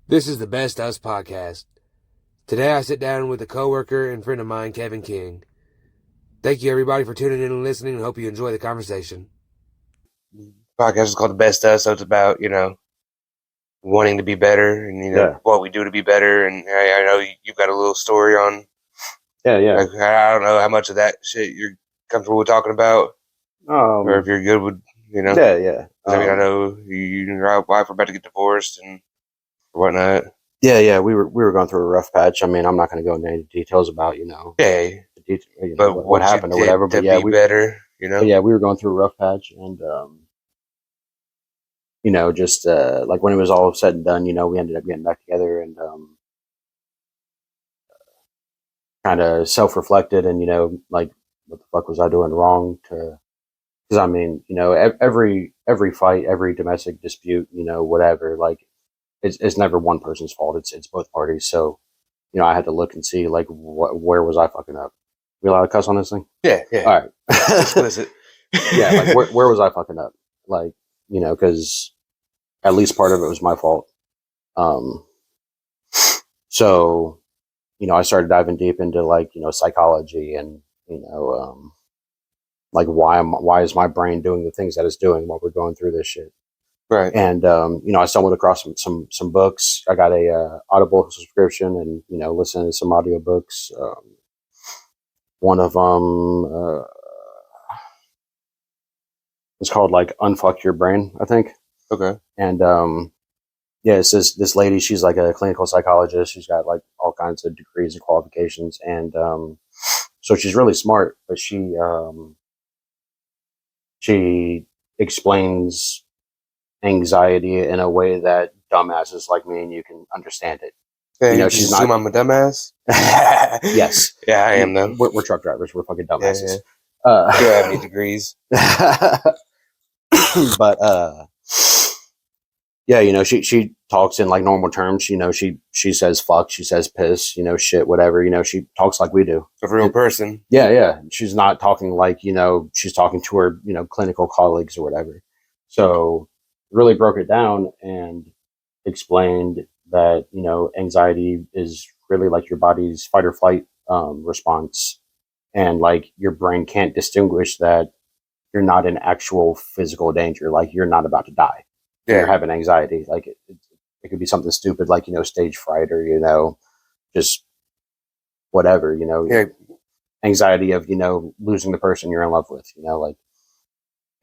This is the Best Us podcast. Today I sit down with a coworker and friend of mine, Kevin King. Thank you everybody for tuning in and listening, and hope you enjoy the conversation. Podcast is called The Best Us, so it's about, wanting to be better and, what we do to be better. And I know you've got a little story on, Yeah. like, I don't know how much of that shit you're comfortable with talking about, or if you're good with, Yeah. I know you and your wife are about to get divorced and whatnot. Yeah. We were going through a rough patch. I mean, I'm not going to go into any details about Yeah, what happened or whatever. But yeah, be better. But yeah, we were going through a rough patch, and just like when it was all said and done, we ended up getting back together and kind of self-reflected, and like what the fuck was I doing wrong to? Because I mean, every fight, every domestic dispute, whatever, like it's never one person's fault. It's both parties. So, I had to look and see like where was I fucking up. We allowed to cuss on this thing? Yeah. All right. Explicit. Yeah, like where was I fucking up? Like, because at least part of it was my fault. So, I started diving deep into like, psychology and, like why is my brain doing the things that it's doing while we're going through this shit? Right. And I stumbled across some books. I got a Audible subscription, and listening to some audiobooks. One of them it's called like Unfuck Your Brain, I think. Okay. And yeah, it's this lady. She's like a clinical psychologist. She's got like all kinds of degrees and qualifications, and so she's really smart. But she explains anxiety in a way that dumbasses like me and you can understand it. Yeah, she's not. I'm a dumbass. Yes. Yeah, I am though. We're truck drivers. We're fucking dumbasses. Yeah. You have any degrees? But yeah, she talks in like normal terms. She says fuck, she says piss, shit, whatever. She talks like we do. A real person. Yeah. She's not talking like she's talking to her clinical colleagues or whatever. So really broke it down and explained that anxiety is really like your body's fight or flight response, and like your brain can't distinguish that you're not in actual physical danger, like you're not about to die. Yeah. You're having anxiety, like it could be something stupid like stage fright or just whatever, Yeah. Anxiety of losing the person you're in love with, like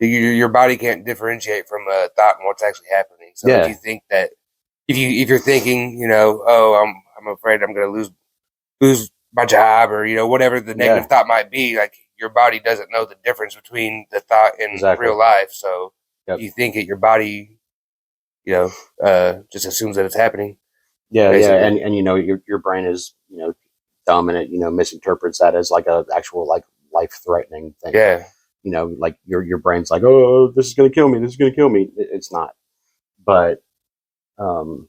your body can't differentiate from a thought and what's actually happening. So if you think that if you're thinking, oh, I'm afraid I'm going to lose my job, or whatever the negative thought might be, like your body doesn't know the difference between the thought and real life. So if you think it, your body, just assumes that it's happening. Yeah, basically. Yeah, and your brain is dumb, and it misinterprets that as like a actual like life threatening thing. Yeah, like your brain's like, oh, this is gonna kill me. This is gonna kill me. It's not. But so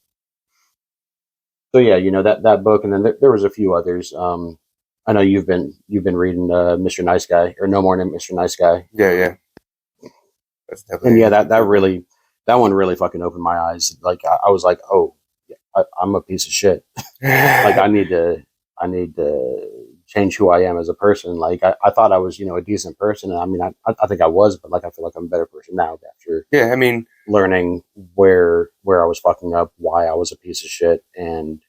yeah, that book, and then there was a few others. I know you've been reading Mr. Nice Guy, or No More Than Mr. Nice Guy. Yeah. And yeah, that one really fucking opened my eyes. Like I was like, oh, I'm a piece of shit. Like I need to change who I am as a person. Like I thought I was, a decent person. And I mean, I think I was, but like, I feel like I'm a better person now after learning where I was fucking up, why I was a piece of shit, and,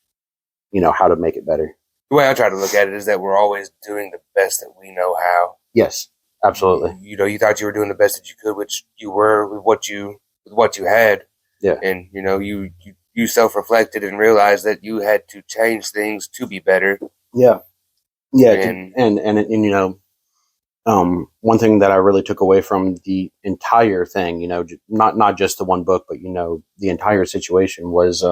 how to make it better. The way I try to look at it is that we're always doing the best that we know how. Yes, absolutely. You thought you were doing the best that you could, which you were with what you had. Yeah. And, you self-reflected and realized that you had to change things to be better. Yeah. Yeah. And one thing that I really took away from the entire thing, not just the one book, but, the entire situation was,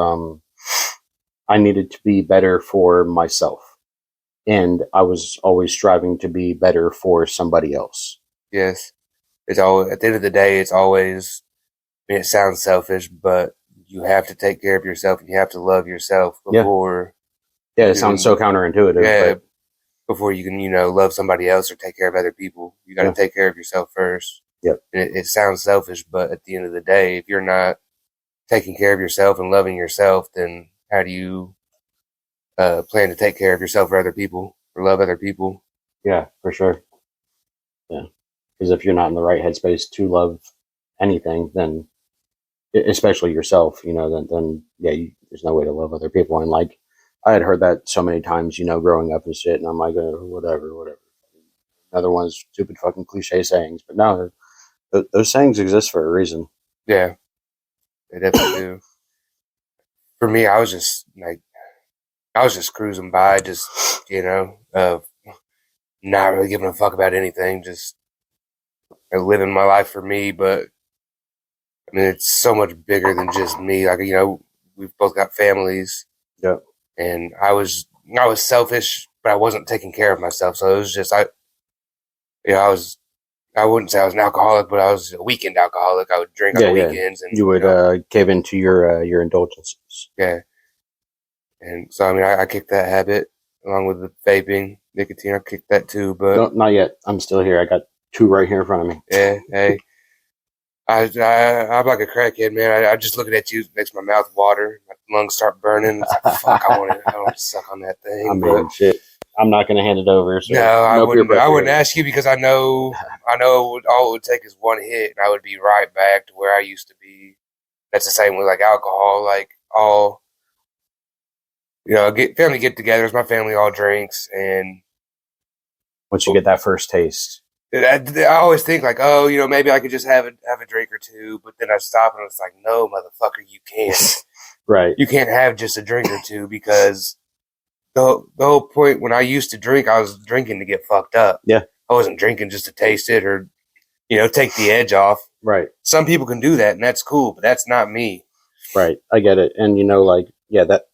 I needed to be better for myself, and I was always striving to be better for somebody else. Yes. It's always, at the end of the day, it's always, it sounds selfish, but you have to take care of yourself, and you have to love yourself before. Yeah, it sounds so counterintuitive. Yeah, but before you can, love somebody else or take care of other people, you got to take care of yourself first. Yep. And it sounds selfish, but at the end of the day, if you're not taking care of yourself and loving yourself, then how do you plan to take care of yourself or other people or love other people? Yeah, for sure. Yeah, because if you're not in the right headspace to love anything, then especially yourself, then yeah, there's no way to love other people. And like I had heard that so many times, growing up and shit, and I'm like, whatever. Another one's stupid fucking cliche sayings, but no, those sayings exist for a reason. Yeah, they definitely do. For me, I was just cruising by, just not really giving a fuck about anything, just living my life for me. But I mean, it's so much bigger than just me. Like, we've both got families. Yeah. And I was selfish, but I wasn't taking care of myself. So it was just, I wouldn't say I was an alcoholic, but I was a weekend alcoholic. I would drink on the weekends. And you would cave into your indulgences. Yeah. And so, I mean, I kicked that habit along with the vaping, nicotine. I kicked that too, but no, not yet. I'm still here. I got 2 right here in front of me. Yeah. Hey, I'm like a crackhead, man. I just looking at you makes my mouth water. My lungs start burning. It's like, fuck, I want to suck on that thing. I mean, shit. I'm not going to hand it over. So no, I wouldn't ask you because I know all it would take is one hit and I would be right back to where I used to be. That's the same with like alcohol, like all, family get-togethers. My family all drinks, and once you get that first taste, I always think like, oh, maybe I could just have a drink or two, but then I stop and it's like, no, motherfucker, you can't. Right? You can't have just a drink or two because the whole point when I used to drink, I was drinking to get fucked up. Yeah, I wasn't drinking just to taste it or take the edge off. Right. Some people can do that, and that's cool, but that's not me. Right. I get it, and that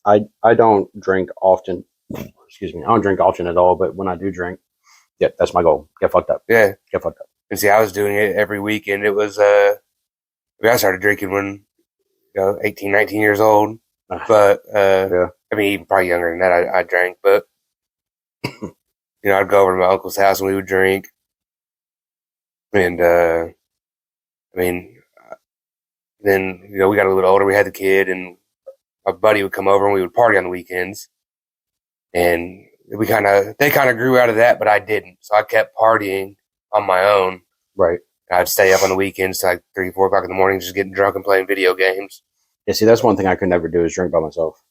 I don't drink often. Excuse me, I don't drink often at all. But when I do drink, yeah, that's my goal. Get fucked up. Yeah. Get fucked up. And see, I was doing it every weekend. It was, I started drinking when, 18, 19 years old. But, yeah. I mean, even probably younger than that, I drank. But, I'd go over to my uncle's house and we would drink. And, then, we got a little older. We had the kid, and my buddy would come over and we would party on the weekends. And they kind of grew out of that, but I didn't. So I kept partying on my own. Right. I'd stay up on the weekends till like 3, 4 o'clock in the morning, just getting drunk and playing video games. Yeah, see, that's one thing I could never do is drink by myself.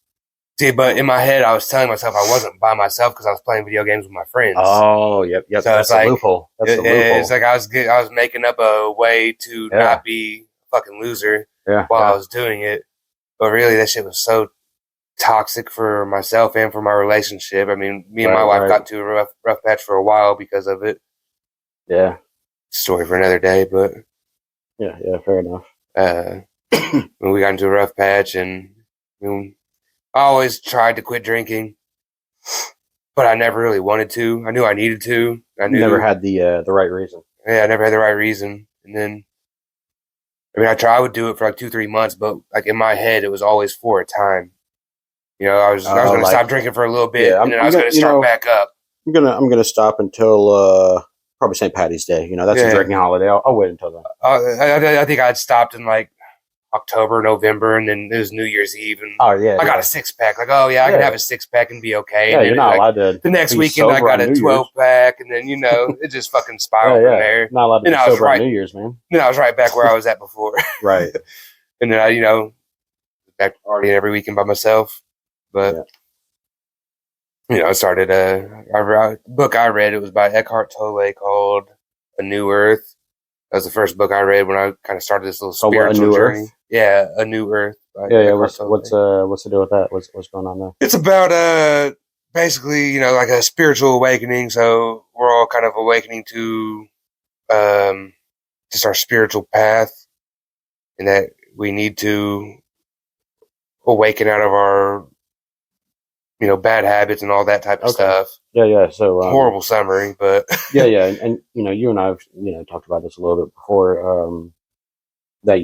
See, but in my head, I was telling myself I wasn't by myself because I was playing video games with my friends. Oh, yep. So that's the loophole. That's the loophole. It's like I was making up a way to not be a fucking loser while I was doing it. But really, that shit was so toxic for myself and for my relationship. I mean, me and my wife got to a rough patch for a while because of it. Yeah. Story for another day, but yeah, fair enough. When we got into a rough patch, and I always tried to quit drinking, but I never really wanted to. I knew I needed to. I never had the right reason. Yeah, I never had the right reason. And then, I would do it for like 2-3 months, but like in my head, it was always for a time. I was going to stop drinking for a little bit, and then I was going to start back up. I'm gonna stop until probably St. Patty's Day. That's a drinking holiday. I'll wait until then. I think I'd stopped in like October, November, and then it was New Year's Eve, and I got a 6-pack. Like, I can have a 6-pack and be okay. Yeah, and you're not allowed to. The next weekend, I got a 12-pack, and then it just fucking spiraled from there. Not allowed to be sober on New Year's, man. Then I was right back where I was at before. Right. And then I, back to partying every weekend by myself. But I started a book I read. It was by Eckhart Tolle called A New Earth. That was the first book I read when I kind of started this little spiritual journey. Earth? Yeah, A New Earth. What's to do with that? What's going on there? It's about basically like a spiritual awakening. So we're all kind of awakening to just our spiritual path, and that we need to awaken out of our bad habits and all that type of stuff. Yeah. So horrible summary, but yeah. And you and I have talked about this a little bit before. That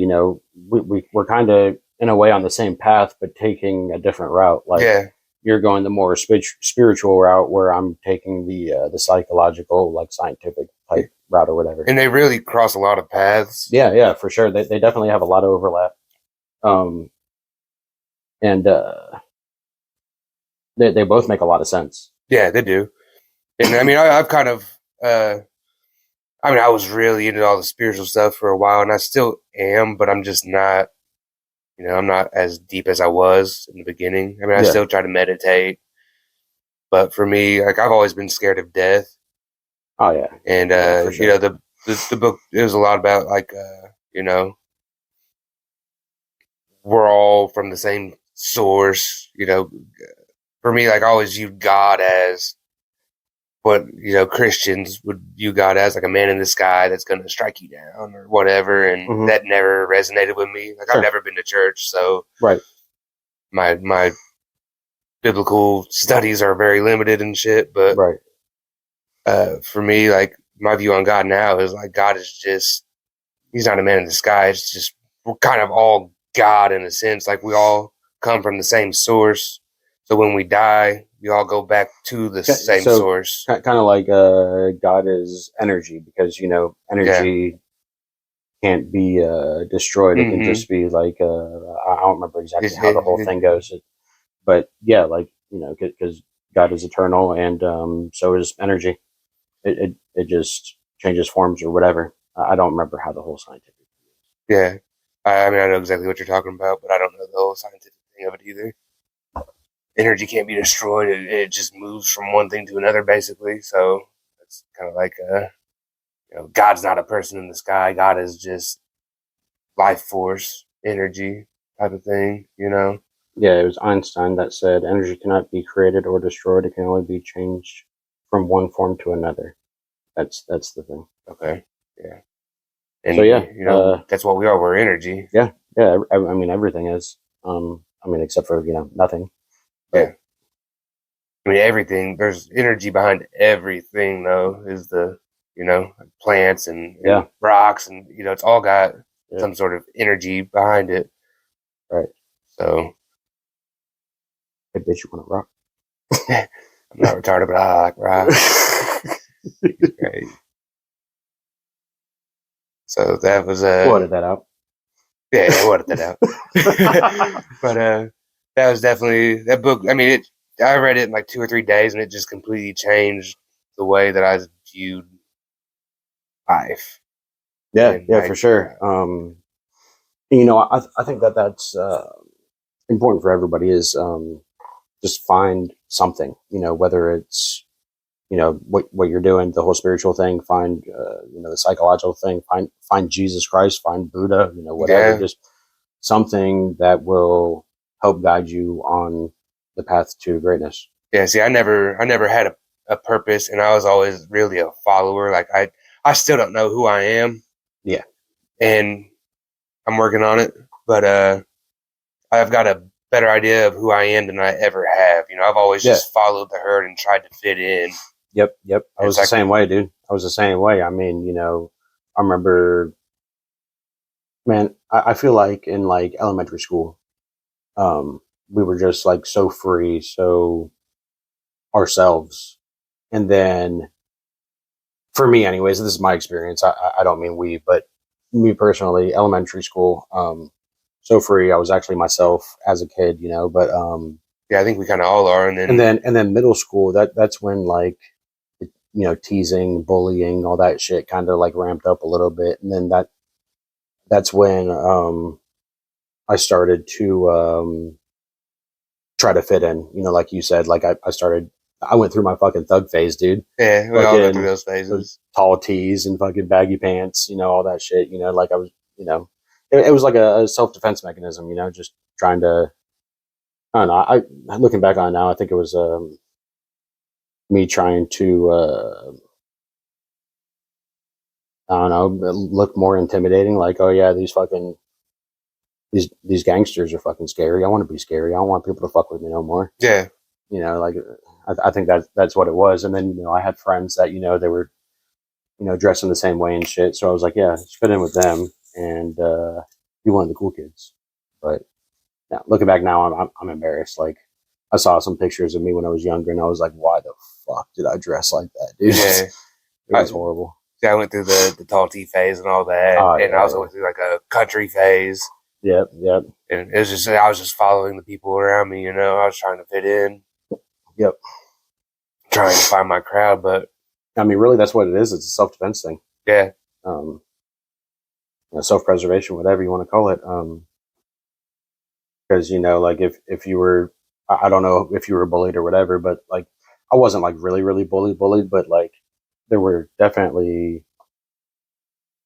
we're kind of in a way on the same path, but taking a different route. Like you're going the more spiritual route, where I'm taking the psychological, like scientific type route or whatever. And they really cross a lot of paths. Yeah, for sure. They definitely have a lot of overlap. And They both make a lot of sense. Yeah, they do. And I mean, I've kind of, I was really into all the spiritual stuff for a while, and I still am, but I'm just not, I'm not as deep as I was in the beginning. I mean, I still try to meditate, but for me, like, I've always been scared of death. Oh yeah. And, sure. The book, it was a lot about, like, we're all from the same source, for me, like, I always viewed God as what, Christians would view God as, like a man in the sky that's going to strike you down or whatever. And that never resonated with me. Like, I've never been to church, so right. My biblical studies are very limited and shit. But right. For me, like, my view on God now is like, God is just, he's not a man in the sky. It's just, we're kind of all God in a sense. Like, we all come from the same source. So when we die, we all go back to the same source. Kind of like God is energy, because energy can't be destroyed. It can just be like I don't remember exactly how the whole thing goes, but yeah, like because God is eternal, and so is energy. It just changes forms or whatever. I don't remember how the whole scientific thing is. Yeah, I mean, I know exactly what you're talking about, but I don't know the whole scientific thing of it either. Energy can't be destroyed. It just moves from one thing to another, basically. So it's kind of like, God's not a person in the sky. God is just life force, energy type of thing, Yeah, it was Einstein that said energy cannot be created or destroyed. It can only be changed from one form to another. That's the thing. Okay. Yeah. And so yeah, that's what we are. We're energy. Yeah. I mean, everything is. I mean, except for nothing. But, yeah. I mean, everything. There's energy behind everything, though. Is the plants and rocks, and it's all got some sort of energy behind it. Right. So, I bet you want to rock. I'm not retarded, but I like rock. Great. So that was we'll edit that out. Yeah, we'll edit that out. But that was definitely that book. I mean, I read it in like 2 or 3 days, and it just completely changed the way that I viewed life. Yeah, for sure. I think that's important for everybody is just find something, whether it's, what you're doing, the whole spiritual thing, find, the psychological thing, find Jesus Christ, find Buddha, whatever, just something that will help guide you on the path to greatness. Yeah. See, I never had a purpose, and I was always really a follower. Like I still don't know who I am. Yeah. And I'm working on it, but, I've got a better idea of who I am than I ever have. I've always just followed the herd and tried to fit in. Yep. I was the same way, dude. I was the same way. I mean, I remember, man, I feel like in like elementary school, we were just like so free, so ourselves. And then for me anyways, this is my experience. I don't mean we, but me personally, elementary school, so free. I was actually myself as a kid, but yeah, I think we kind of all are. And then middle school, that's when like, teasing, bullying, all that shit kind of like ramped up a little bit. And then that's when I started to try to fit in, like you said, like I went through my fucking thug phase, dude. Yeah, we all go through those phases. Tall tees and fucking baggy pants, all that shit, like I was, it was like a self-defense mechanism, just trying to, I don't know. Looking back on it now, I think it was me trying to, I don't know, look more intimidating. Like, oh yeah, these gangsters are fucking scary. I want to be scary. I don't want people to fuck with me no more. Yeah. Like I think that's what it was. And then, I had friends that, they were, dressing the same way and shit. So I was like, yeah, just fit in with them and be one of the cool kids. But now, looking back now, I'm embarrassed. Like, I saw some pictures of me when I was younger, and I was like, why the fuck did I dress like that, dude? Yeah. It was horrible. Yeah, I went through the tall tee phase and all that, and I also went through like a country phase. Yep. And it was just, I was just following the people around me, I was trying to fit in. Yep. Trying to find my crowd, but I mean, really, that's what it is. It's a self-defense thing. Yeah. Self-preservation, whatever you want to call it. Because, like if you were, I don't know if you were bullied or whatever, but like I wasn't like really, really bullied, but like there were definitely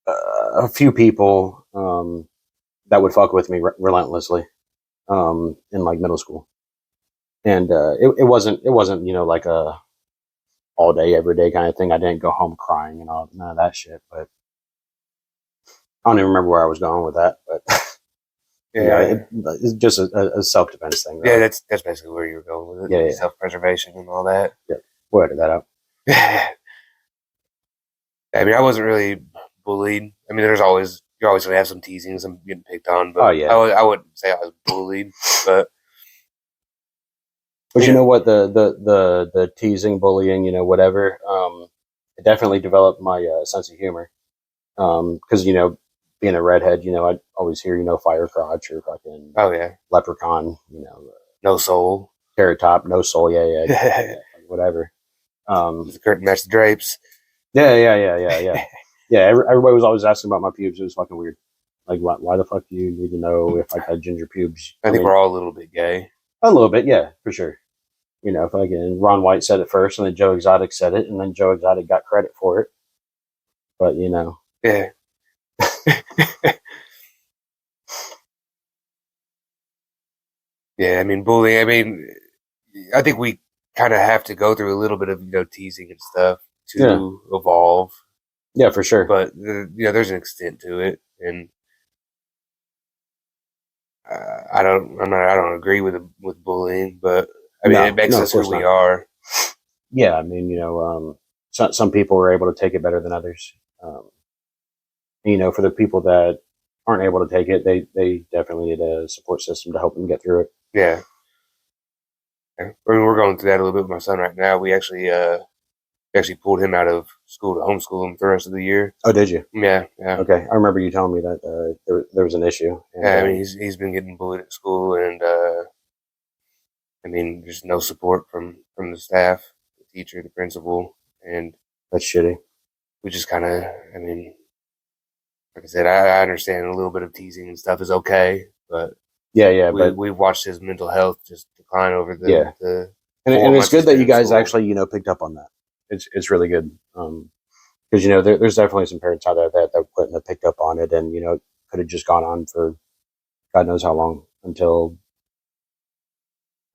a few people that would fuck with me relentlessly in like middle school. And it wasn't, like a all day, every day kind of thing. I didn't go home crying and all none of that shit, but I don't even remember where I was going with that, but it's just a self-defense thing. Though. Yeah, that's basically where you were going with it. Yeah. Self-preservation and all that. Yeah, we'll edit that out. I mean, I wasn't really bullied. I mean, you're always going to have some teasing, some getting picked on, but I wouldn't say I was bullied, but you know what, the teasing, bullying, whatever, it definitely developed my sense of humor. Because, being a redhead, I'd always hear, fire crotch or fucking leprechaun, no soul, carrot top, no soul, yeah, whatever. The curtain match the drapes. Yeah. Yeah, everybody was always asking about my pubes. It was fucking weird. Like, why the fuck do you need to know if I had ginger pubes? I think we're all a little bit gay. A little bit, yeah, for sure. Fucking Ron White said it first, and then Joe Exotic said it, and then Joe Exotic got credit for it. But, Yeah. Yeah, I mean, bullying. I mean, I think we kind of have to go through a little bit of, teasing and stuff to evolve. Yeah, for sure. But, there's an extent to it. And I don't agree with bullying, but I mean, it makes us who we are. Yeah, I mean, some people are able to take it better than others. For the people that aren't able to take it, they definitely need a support system to help them get through it. Yeah. I mean, we're going through that a little bit with my son right now. We actually pulled him out of school to homeschool him for the rest of the year. Oh, did you? Yeah. Okay, I remember you telling me that there was an issue. And, I mean, he's been getting bullied at school, and I mean, there's no support from the staff, the teacher, the principal, and that's shitty. We just kind of, I mean, like I said, I understand a little bit of teasing and stuff is okay, but but we've watched his mental health just decline over the and it's good that you guys actually picked up on that. It's really good because there's definitely some parents out there that wouldn't have picked up on it, and could have just gone on for God knows how long until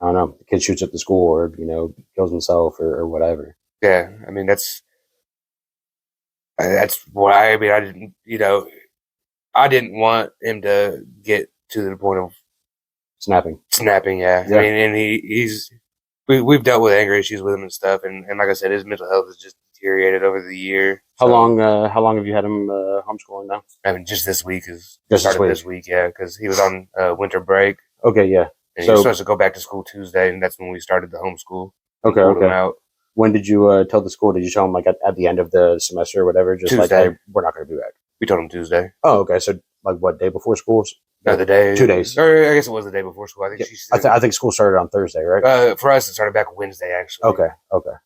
I don't know, the kid shoots up the school or kills himself or whatever. Yeah, I mean that's why I mean I didn't want him to get to the point of snapping. Yeah. I mean, and we've dealt with anger issues with him and stuff, and like I said, his mental health has just deteriorated over the year. How long have you had him homeschooling now? I mean, just this week this week, yeah, because he was on winter break. Okay, yeah. And he was supposed to go back to school Tuesday, and that's when we started the homeschool. Okay. When did you tell the school? Did you tell them like at the end of the semester or whatever? Just Tuesday. Like, hey, we're not going to be back. We told them Tuesday. Oh, okay. So like what, day before school? No, the day. 2 days. Or I guess it was the day before school. I think I think school started on Thursday, right? For us, it started back Wednesday, actually. Okay.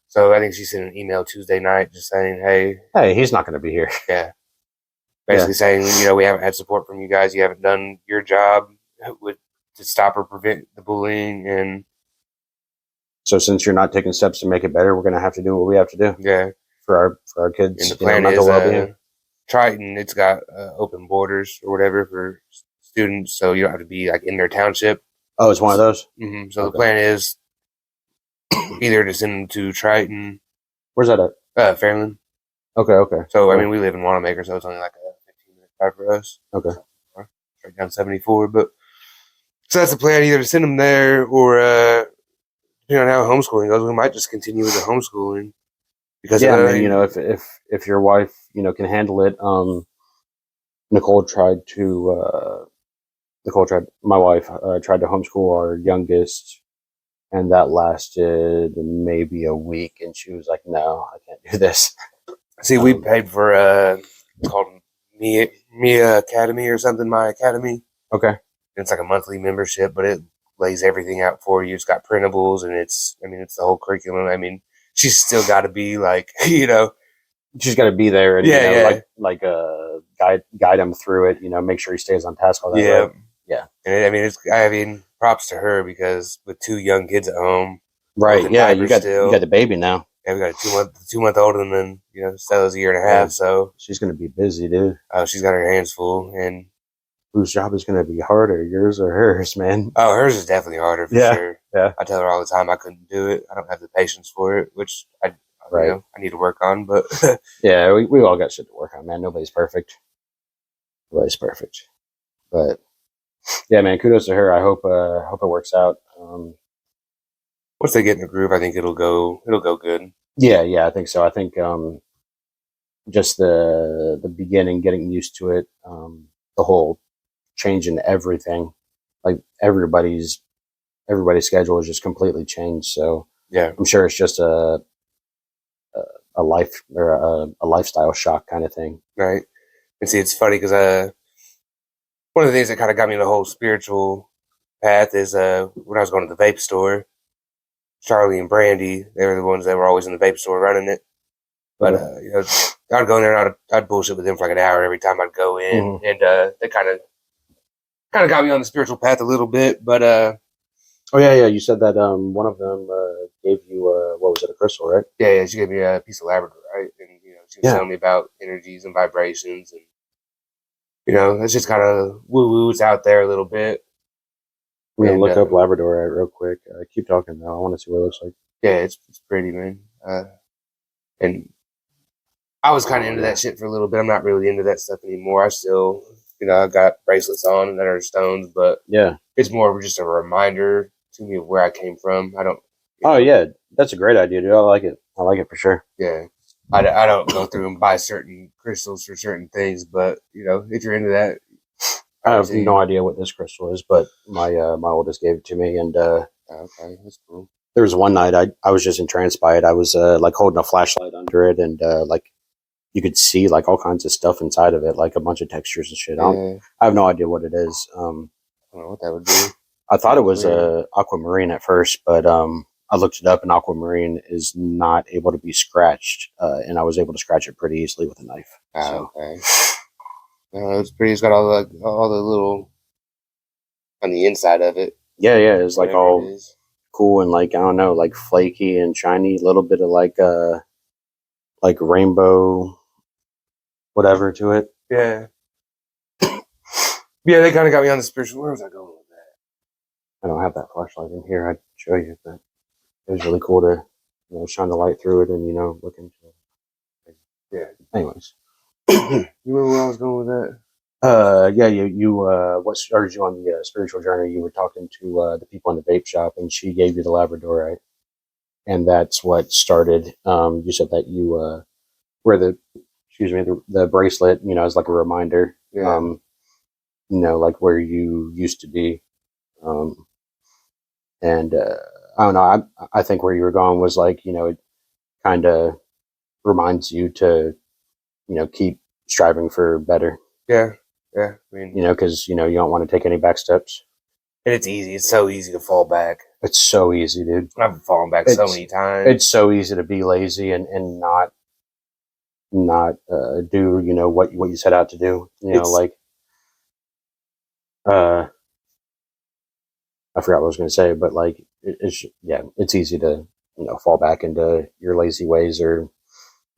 So I think she sent an email Tuesday night just saying, hey, he's not going to be here. Yeah. Basically saying, we haven't had support from you guys. You haven't done your job to stop or prevent the bullying. And so since you're not taking steps to make it better, we're going to have to do what we have to do. Yeah. For our kids. And the plan is Triton, it's got open borders or whatever for students, so you don't have to be like in their township. Oh, it's one of those? Mm-hmm. So the plan is either to send them to Triton. Where's that at? Fairland. Okay. So, I mean, we live in Wanamaker, so it's only like a 15-minute drive for us. Okay. Right down 74, but so that's the plan, either to send them there or depending on how homeschooling goes, we might just continue with the homeschooling. Because I mean, if your wife, can handle it, my wife tried to homeschool our youngest, and that lasted maybe a week, and she was like, no, I can't do this. See, we paid for it's called Mia Academy or something, My Academy. Okay. It's like a monthly membership, but it lays everything out for you. It's got printables, and it's the whole curriculum. I mean, she's still got to be like, she's got to be there and guide him through it. Make sure he stays on task all that. Yeah, right? Yeah. And props to her, because with 2 young kids at home, right? Yeah, you got the baby now. Yeah, we got a 2-month old, and then Stella's a year and a half, so she's gonna be busy, dude. She's got her hands full, and whose job is gonna be harder, yours or hers, man? Oh, hers is definitely harder for sure. Yeah, I tell her all the time I couldn't do it. I don't have the patience for it, which I need to work on. But yeah, we all got shit to work on, man. Nobody's perfect. But yeah, man, kudos to her. I hope it works out. Once they get in the groove, I think it'll go good. Yeah, I think so. I think just the beginning, getting used to it, the whole change in everything, like everybody's schedule is just completely changed. So yeah, I'm sure it's just a life or a lifestyle shock kind of thing, right? And see, it's funny because one of the things that kind of got me in the whole spiritual path is when I was going to the vape store. Charlie and Brandy, they were the ones that were always in the vape store running it. But I'd go in there and I'd bullshit with them for like an hour every time I'd go in, and they kind of got me on the spiritual path a little bit. But oh yeah, you said that one of them gave you what was it, a crystal, right? Yeah, she gave me a piece of Labrador, right? And she was telling me about energies and vibrations, and that's just kind of woo woo's out there a little bit. I'm gonna look up Labradorite real quick. Keep talking though. I want to see what it looks like. Yeah, it's pretty, man. And I was kind of into that shit for a little bit. I'm not really into that stuff anymore. I still, I've got bracelets on that are stones, but yeah, it's more of just a reminder to me of where I came from. I don't. Oh yeah, that's a great idea, dude. I like it. I like it for sure. Yeah, I don't go through and buy certain crystals for certain things, but if you're into that. I have no idea what this crystal is, but my oldest gave it to me, and okay, that's cool. There was one night I was just entranced by it. I was like holding a flashlight under it, and like you could see like all kinds of stuff inside of it, like a bunch of textures and shit. I have no idea what it is. I don't know what that would be. I thought it was aquamarine at first, but I looked it up, and aquamarine is not able to be scratched, and I was able to scratch it pretty easily with a knife. Okay. It's pretty. It's got all the little on the inside of it. Yeah, it's like all cool and like I don't know, like flaky and shiny. A little bit of like rainbow, whatever to it. Yeah, yeah. They kind of got me on the spiritual. Where was I going with that? I don't have that flashlight in here. I'd show you, but it was really cool to shine the light through it and look into it. Yeah. Anyways. You remember where I was going with that? Yeah, you what started you on the spiritual journey? You were talking to the people in the vape shop, and she gave you the Labradorite, and that's what started. You said that you were the bracelet, as like a reminder, like where you used to be, and I don't know. I think where you were going was like it kind of reminds you to keep striving for better. Yeah. I mean, because you don't want to take any back steps. And it's easy. It's so easy to fall back. It's so easy, dude. I've fallen back so many times. It's so easy to be lazy and not do what you set out to do. I forgot what I was going to say, but like it's easy to fall back into your lazy ways or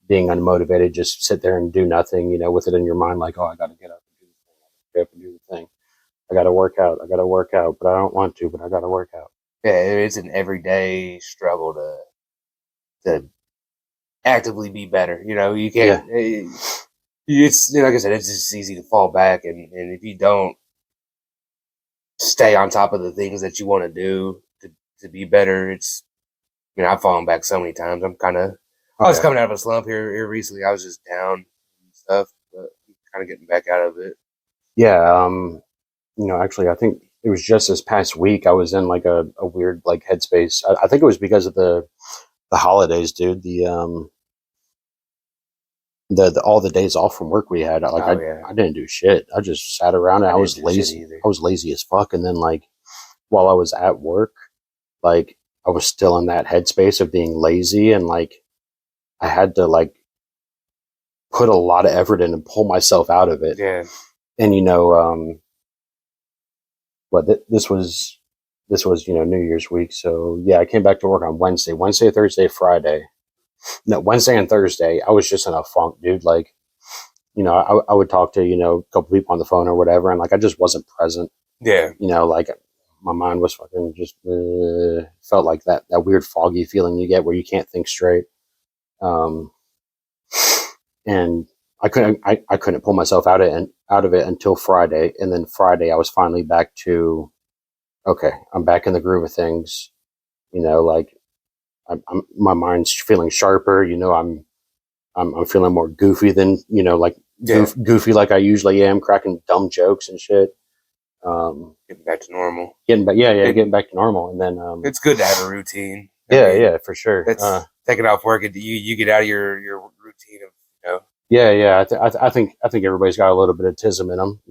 being unmotivated, just sit there and do nothing, with it in your mind, like, oh, I got to get up and do the thing. I got to get up and do the thing. I got to work out, but I don't want to, but I got to work out. Yeah, it's an everyday struggle to actively be better. You can't. Yeah. It's like I said, it's just easy to fall back, and if you don't stay on top of the things that you want to do to be better, I've fallen back so many times. I was coming out of a slump here recently. I was just down and stuff, but I'm kind of getting back out of it. Yeah, actually, I think it was just this past week I was in like a weird like headspace. I think it was because of the holidays, dude. The all the days off from work we had. I didn't do shit. I just sat around and I was lazy. I was lazy as fuck. And then like while I was at work, like I was still in that headspace of being lazy, and like I had to like put a lot of effort in and pull myself out of it. Yeah. And this was New Year's week. So yeah, I came back to work on Wednesday, Thursday, Friday. No, Wednesday and Thursday, I was just in a funk, dude. Like, I would talk to, a couple people on the phone or whatever, and like I just wasn't present. Yeah. Like my mind was fucking just felt like that weird foggy feeling you get where you can't think straight. And I couldn't pull myself out of it until Friday, and then Friday I was finally back to, okay, I'm back in the groove of things. Like my mind's feeling sharper. I'm feeling more goofy than goofy like I usually am, cracking dumb jokes and shit. Getting back to normal. Getting back to normal, and then it's good to have a routine. Yeah, for sure. It's taking off work. You get out of your routine of Yeah. I think everybody's got a little bit of tism in them,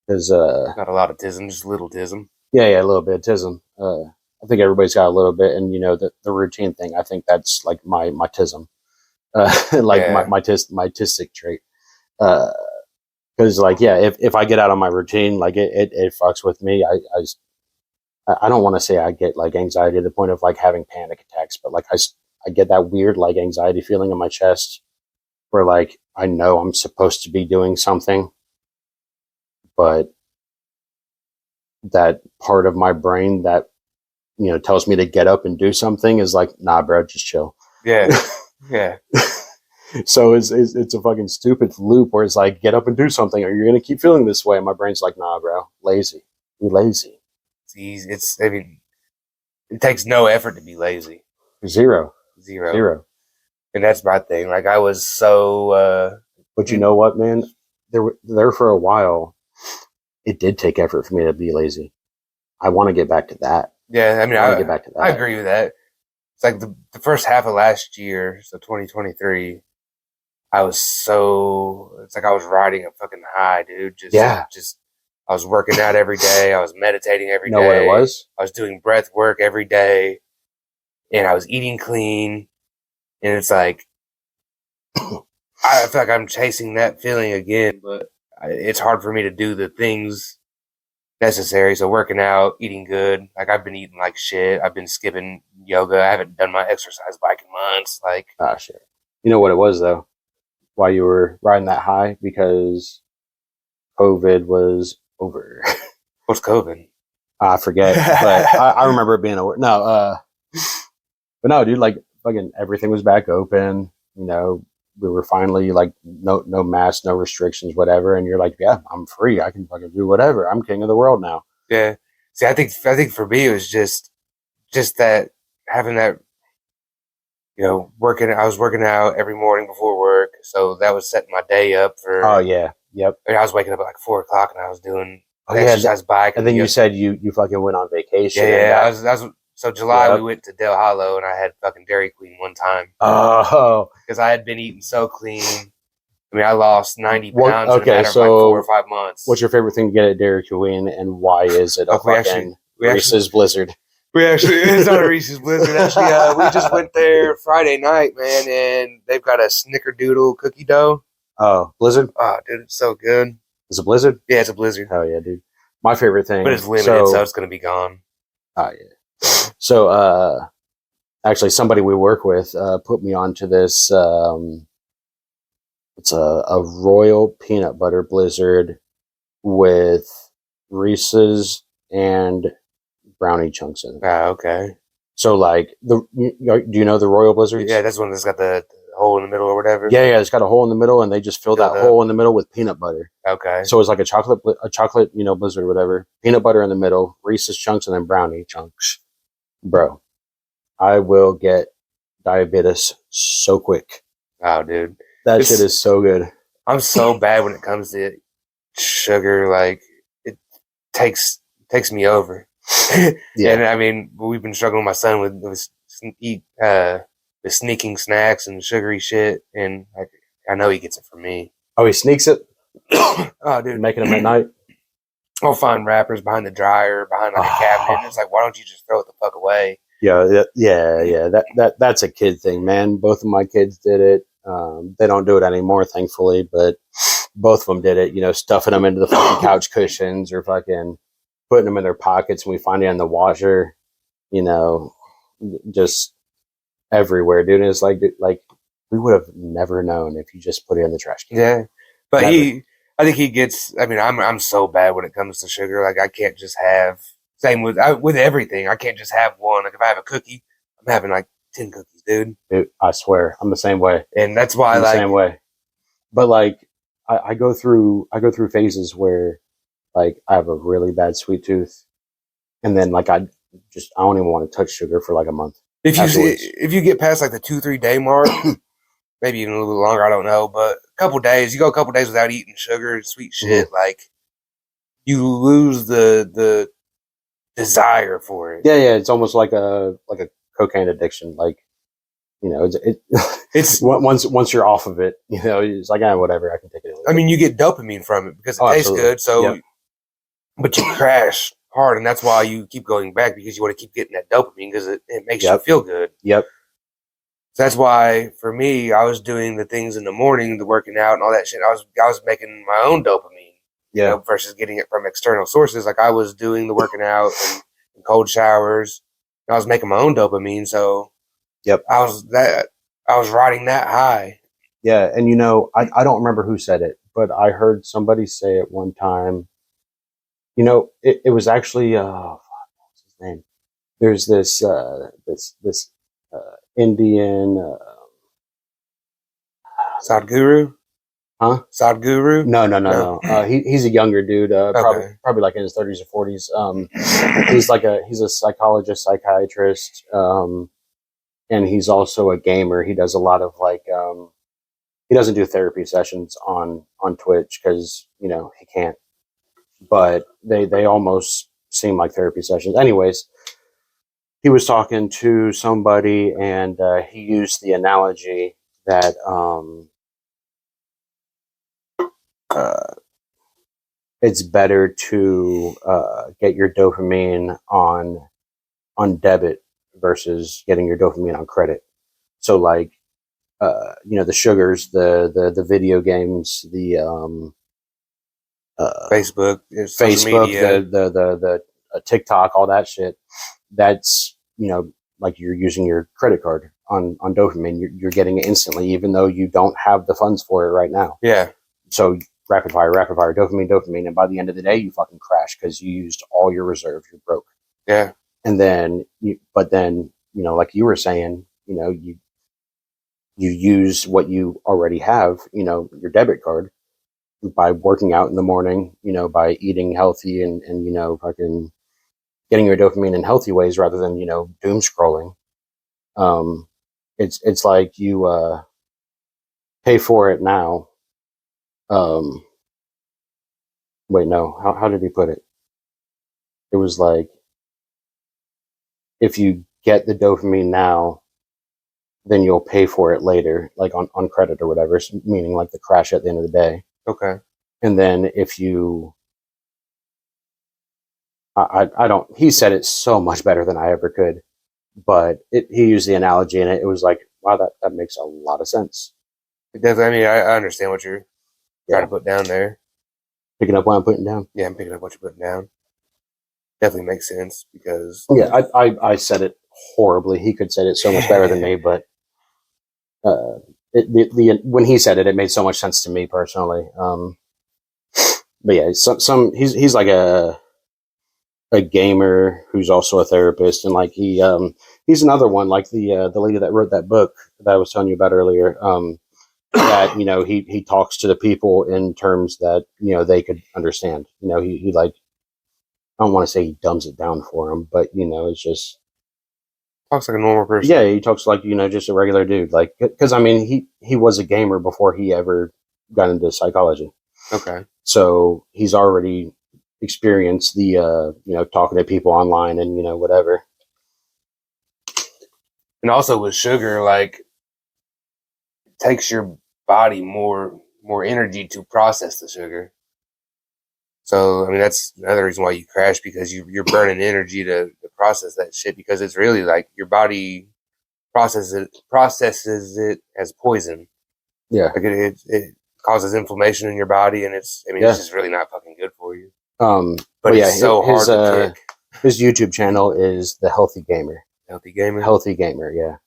because not a lot of tism, just a little tism. Yeah, a little bit of tism. I think everybody's got a little bit, and the routine thing. I think that's like my tism, my tistic trait. Because if I get out of my routine, like it fucks with me. I don't want to say I get like anxiety to the point of like having panic attacks, but like I get that weird like anxiety feeling in my chest where like I know I'm supposed to be doing something, but that part of my brain that tells me to get up and do something is like, nah, bro, just chill. Yeah. Yeah. So it's a fucking stupid loop where it's like, get up and do something or you're going to keep feeling this way. And my brain's like, nah, bro, lazy. Be lazy. It's easy. It takes no effort to be lazy. Zero. And that's my thing. Like I was so, but you know what, man, there for a while, it did take effort for me to be lazy. I want to get back to that. Yeah. I mean, I want to get back to that. I agree with that. It's like the first half of last year, so 2023, it's like I was riding a fucking high, dude. I was working out every day. I was meditating every day. You know what it was? I was doing breath work every day, and I was eating clean. And it's like, I feel like I'm chasing that feeling again, but it's hard for me to do the things necessary. So working out, eating good. Like I've been eating like shit. I've been skipping yoga. I haven't done my exercise bike in months. Like, shit. You know what it was though? Why you were riding that high? Because COVID was over. What's COVID? I forget, but I remember it being over. No, but no, dude. Like fucking everything was back open. We were finally like no masks, no restrictions, whatever. And you're like, yeah, I'm free. I can fucking do whatever. I'm king of the world now. Yeah. See, I think for me it was just that having that, I was working out every morning before work, so that was setting my day up for. Oh yeah, yep. I was waking up at like 4:00 and I was doing exercise bike. And then you said you fucking went on vacation. Yeah. So July we went to Del Hollow and I had fucking Dairy Queen one time. Oh, because I had been eating so clean. I mean, I lost 90 pounds in a matter of like 4 or 5 months. What's your favorite thing to get at Dairy Queen, and why is it a fucking Reese's Blizzard? It's not a Reese's Blizzard. Actually, we just went there Friday night, man, and they've got a Snickerdoodle cookie dough. Oh, Blizzard? Oh, dude, it's so good. It's a Blizzard? Yeah, it's a Blizzard. Hell yeah, dude. My favorite thing. But it's limited, so it's going to be gone. Oh, yeah. So, actually, somebody we work with put me onto this. It's a royal peanut butter Blizzard with Reese's and brownie chunks in it. Ah, okay. So, like, do you know the royal Blizzards? Yeah, that's one that's got the hole in the middle or whatever. Yeah, it's got a hole in the middle, and they just fill that hole in the middle with peanut butter. Okay. So it's like a chocolate, Blizzard or whatever. Peanut butter in the middle, Reese's chunks, and then brownie chunks. Bro, I will get diabetes so quick. Oh, dude. That shit is so good. I'm so bad when it comes to sugar. Like, it takes me over. Yeah. And I mean, we've been struggling with my son with sneaking snacks and sugary shit. And I know he gets it from me. Oh, he sneaks it? Oh, dude. Making them at night? I'll find wrappers behind the dryer, behind like a cabinet. And it's like, why don't you just throw it the fuck away? Yeah. That's a kid thing, man. Both of my kids did it. They don't do it anymore, thankfully, but both of them did it. You know, stuffing them into the fucking couch cushions or fucking putting them in their pockets, and we find it in the washer. You know, just everywhere, dude. And it's like we would have never known if you just put it in the trash can. Yeah, but Never. I think he gets. I mean, I'm so bad when it comes to sugar. Like I can't just have. Same with everything. I can't just have one. Like if I have a cookie, I'm having like 10 cookies, dude. I swear, I'm the same way. And that's why I'm the same way. But like, I go through phases where like I have a really bad sweet tooth, and then like I don't even want to touch sugar for like a month. If you get past like the 2-3 day mark, maybe even a little bit longer, I don't know, but a couple days, you go a couple days without eating sugar and sweet shit, like you lose the desire for it. Yeah, it's almost like a cocaine addiction. Like, you know, it's once you're off of it, you know, it's like whatever, I can take it. I mean, you get dopamine from it because it tastes good. So, but you crash hard, and that's why you keep going back because you want to keep getting that dopamine because it makes you feel good. Yep. So that's why for me, I was doing the things in the morning, the working out and all that shit. I was making my own dopamine. You know, versus getting it from external sources. Like I was doing the working out and cold showers. I was making my own dopamine. So I was riding that high. Yeah. And you know, I don't remember who said it, but I heard somebody say it one time. You know, it was actually, what's his name? There's this Indian, Sadhguru? Huh? Sadhguru? No. He's a younger dude, probably like in his 30s or 40s. He's a psychologist, psychiatrist, and he's also a gamer. He does a lot of like, he doesn't do therapy sessions on Twitch because, you know, he can't, but they almost seem like therapy sessions. Anyways, he was talking to somebody and he used the analogy that, it's better to get your dopamine on debit versus getting your dopamine on credit. So like, you know, the sugars, the video games, the Facebook, the TikTok, all that shit. That's, you know, like you're using your credit card on dopamine. You're getting it instantly, even though you don't have the funds for it right now. Yeah. So rapid fire, dopamine. And by the end of the day, you fucking crash because you used all your reserve. You're broke. Yeah. And then, you know, like you were saying, you know, you use what you already have, you know, your debit card by working out in the morning, you know, by eating healthy and, you know, fucking getting your dopamine in healthy ways rather than, you know, doom scrolling. It's like you, pay for it now. Wait, no. How did he put it? It was like, if you get the dopamine now, then you'll pay for it later, like on credit or whatever, meaning like the crash at the end of the day. Okay. And then if you, I don't, he said it so much better than I ever could, but he used the analogy and it was like, wow, that makes a lot of sense. It does. I mean, I understand what you're trying to put down there. Picking up what I'm putting down? Yeah, I'm picking up what you're putting down. Definitely makes sense because... Yeah, I said it horribly. He could say it so much better than me, but when he said it, it made so much sense to me personally. But yeah, he's like a gamer who's also a therapist, and like he's another one like the lady that wrote that book that I was telling you about earlier. That, you know, he talks to the people in terms that, you know, they could understand. You know, he like, I don't want to say he dumbs it down for them, but, you know, it's just talks like a normal person. Yeah, he talks like, you know, just a regular dude. Like, because I mean, he was a gamer before he ever got into psychology. Okay. So he's already experienced the you know, talking to people online and, you know, whatever. And also with sugar, like, it takes your body more energy to process the sugar. So, I mean, that's another reason why you crash, because you're burning energy to process that shit, because it's really like your body processes it as poison. Yeah. Like it causes inflammation in your body, and it's just really not fucking good for you. But it's so hard to kick. His YouTube channel is The Healthy Gamer. Healthy Gamer? Healthy Gamer, yeah.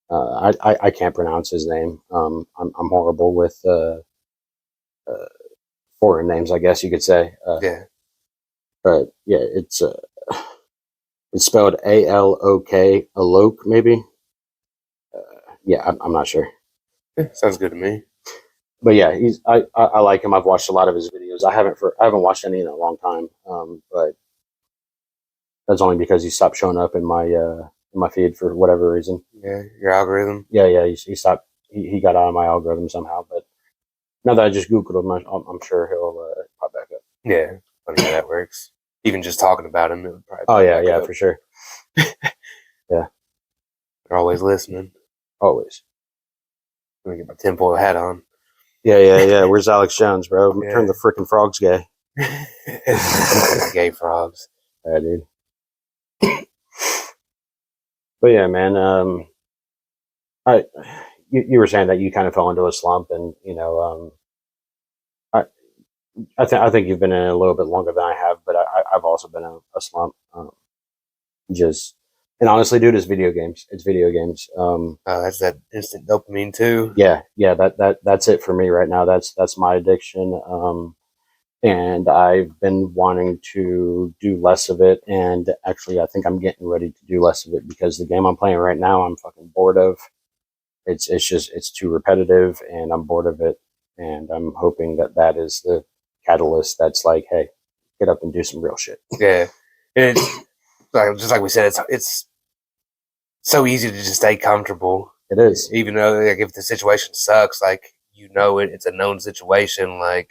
I can't pronounce his name. I'm horrible with foreign names, I guess you could say. Yeah. But yeah, it's spelled A-L-O-K, Alok, maybe. Yeah, I'm not sure. Yeah, sounds good to me. But yeah, I like him. I've watched a lot of his videos. I haven't watched any in a long time. But that's only because he stopped showing up in my feed for whatever reason. Yeah, your algorithm. Yeah, he stopped. He got out of my algorithm somehow. But now that I just Googled him, I'm sure he'll pop back up. Yeah, funny how that works. Even just talking about him, it would probably. Oh yeah, for sure. Yeah, they're always listening. Always. Let me get my tinfoil hat on. Yeah. Where's Alex Jones, bro? Yeah. Turn the freaking frogs gay. Gay frogs. Yeah, dude. But yeah, man. You were saying that you kind of fell into a slump, and I think you've been in it a little bit longer than I have, but I've also been in a slump. And honestly, dude, it's video games. It's video games. That's that instant dopamine too. Yeah. That's it for me right now. That's my addiction. And I've been wanting to do less of it. And actually, I think I'm getting ready to do less of it, because the game I'm playing right now, I'm fucking bored of. It's too repetitive, and I'm bored of it. And I'm hoping that is the catalyst that's like, hey, get up and do some real shit. Yeah. And it's just like we said, it's so easy to just stay comfortable. It is. Even though, like, if the situation sucks, like, it's a known situation, like,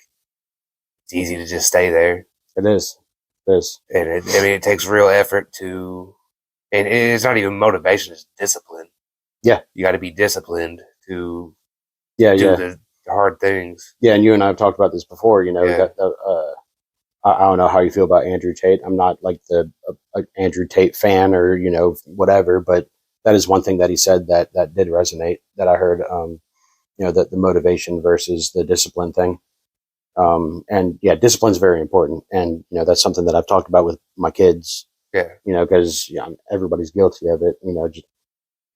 it's easy to just stay there. It is. And it takes real effort to, and it's not even motivation, it's discipline. Yeah. You got to be disciplined to do the hard things. Yeah, and you and I have talked about this before, I don't know how you feel about Andrew Tate. I'm not like the Andrew Tate fan or, whatever, but that is one thing that he said that did resonate, that I heard, that the motivation versus the discipline thing. And yeah, discipline is very important. And, that's something that I've talked about with my kids, because everybody's guilty of it,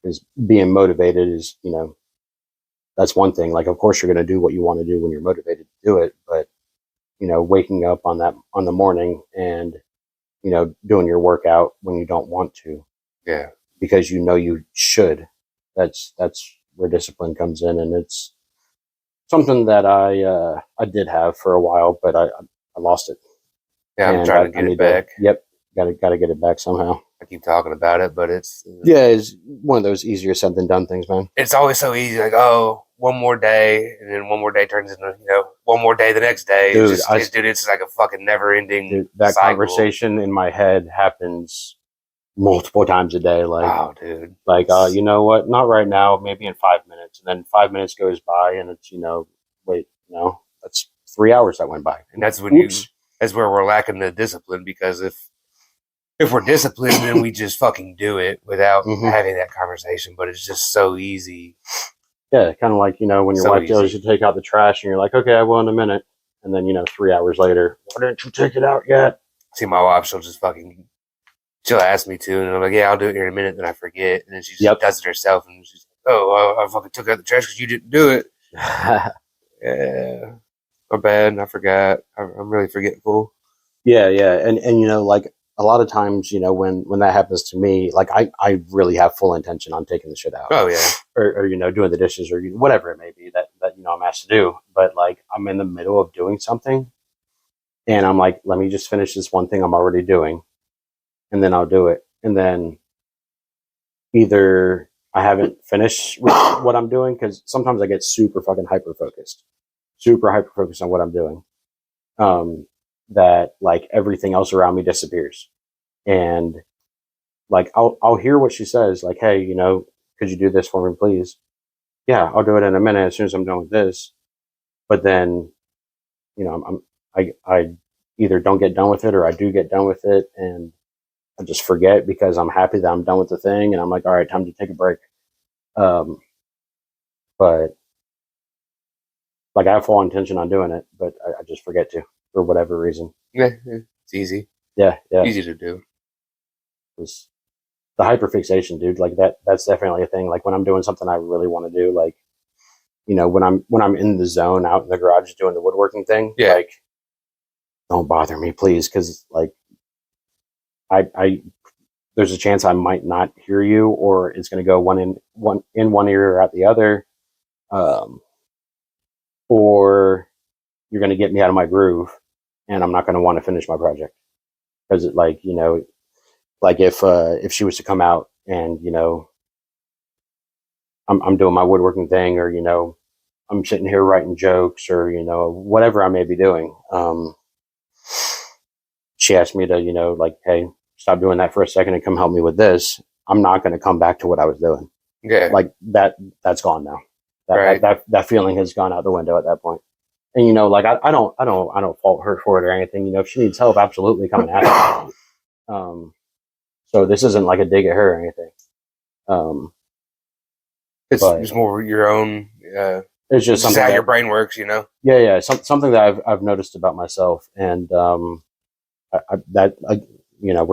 is being motivated is, that's one thing. Like, of course you're going to do what you want to do when you're motivated to do it, but waking up on the morning and, doing your workout when you don't want to. Yeah. Because you should. That's where discipline comes in. And it's something that I did have for a while, but I lost it. Yeah, I'm trying to get it back. Gotta get it back somehow. I keep talking about it, but it's one of those easier said than done things, man. It's always so easy, like, oh, one more day, and then one more day turns into one more day the next day. Dude, it's like a fucking never ending. That cycle. Conversation in my head happens multiple times a day. Like, oh, dude, like, you know what? Not right now. Maybe in 5 minutes, and then 5 minutes goes by, and it's wait, no, that's 3 hours that went by, and that's when that's where we're lacking the discipline, because if we're disciplined, then we just fucking do it without having that conversation. But it's just so easy. Yeah, kind of like, when your wife tells you to take out the trash and you're like, okay, I will in a minute. And then, 3 hours later, why didn't you take it out yet? See, my wife, she'll ask me to. And I'm like, yeah, I'll do it here in a minute. Then I forget. And then she just does it herself. And she's like, oh, I fucking took out the trash because you didn't do it. Yeah. My bad. I forgot. I'm really forgetful. Yeah. And like, a lot of times, when that happens to me, like I really have full intention on taking the shit out. Oh yeah. Or doing the dishes or whatever it may be that I'm asked to do. But like, I'm in the middle of doing something and I'm like, let me just finish this one thing I'm already doing and then I'll do it. And then either I haven't finished what I'm doing, because sometimes I get super fucking hyper focused on what I'm doing. That like everything else around me disappears, and like I'll hear what she says, like, hey, could you do this for me, please? Yeah, I'll do it in a minute as soon as I'm done with this. But then, I either don't get done with it or I do get done with it and I just forget because I'm happy that I'm done with the thing and I'm like, all right, time to take a break. But like I have full intention on doing it, but I just forget to for whatever reason. Yeah, it's easy. Yeah, easy to do. It's the hyperfixation, dude. Like that's definitely a thing. Like when I'm doing something I really want to do, like when I'm in the zone out in the garage doing the woodworking thing, like don't bother me, please, because like I there's a chance I might not hear you, or it's going to go one ear or out the other, or you're going to get me out of my groove, and I'm not going to want to finish my project because it like like if she was to come out and I'm doing my woodworking thing, or I'm sitting here writing jokes, or whatever I may be doing. She asked me to like, hey, stop doing that for a second and come help me with this. I'm not going to come back to what I was doing. Yeah, like that's gone now. That feeling has gone out the window at that point. And like I don't fault her for it or anything. If she needs help, absolutely come and ask her. So this isn't like a dig at her or anything. It's more your own. It's just something how your brain works, Yeah. Something that I've noticed about myself, and we're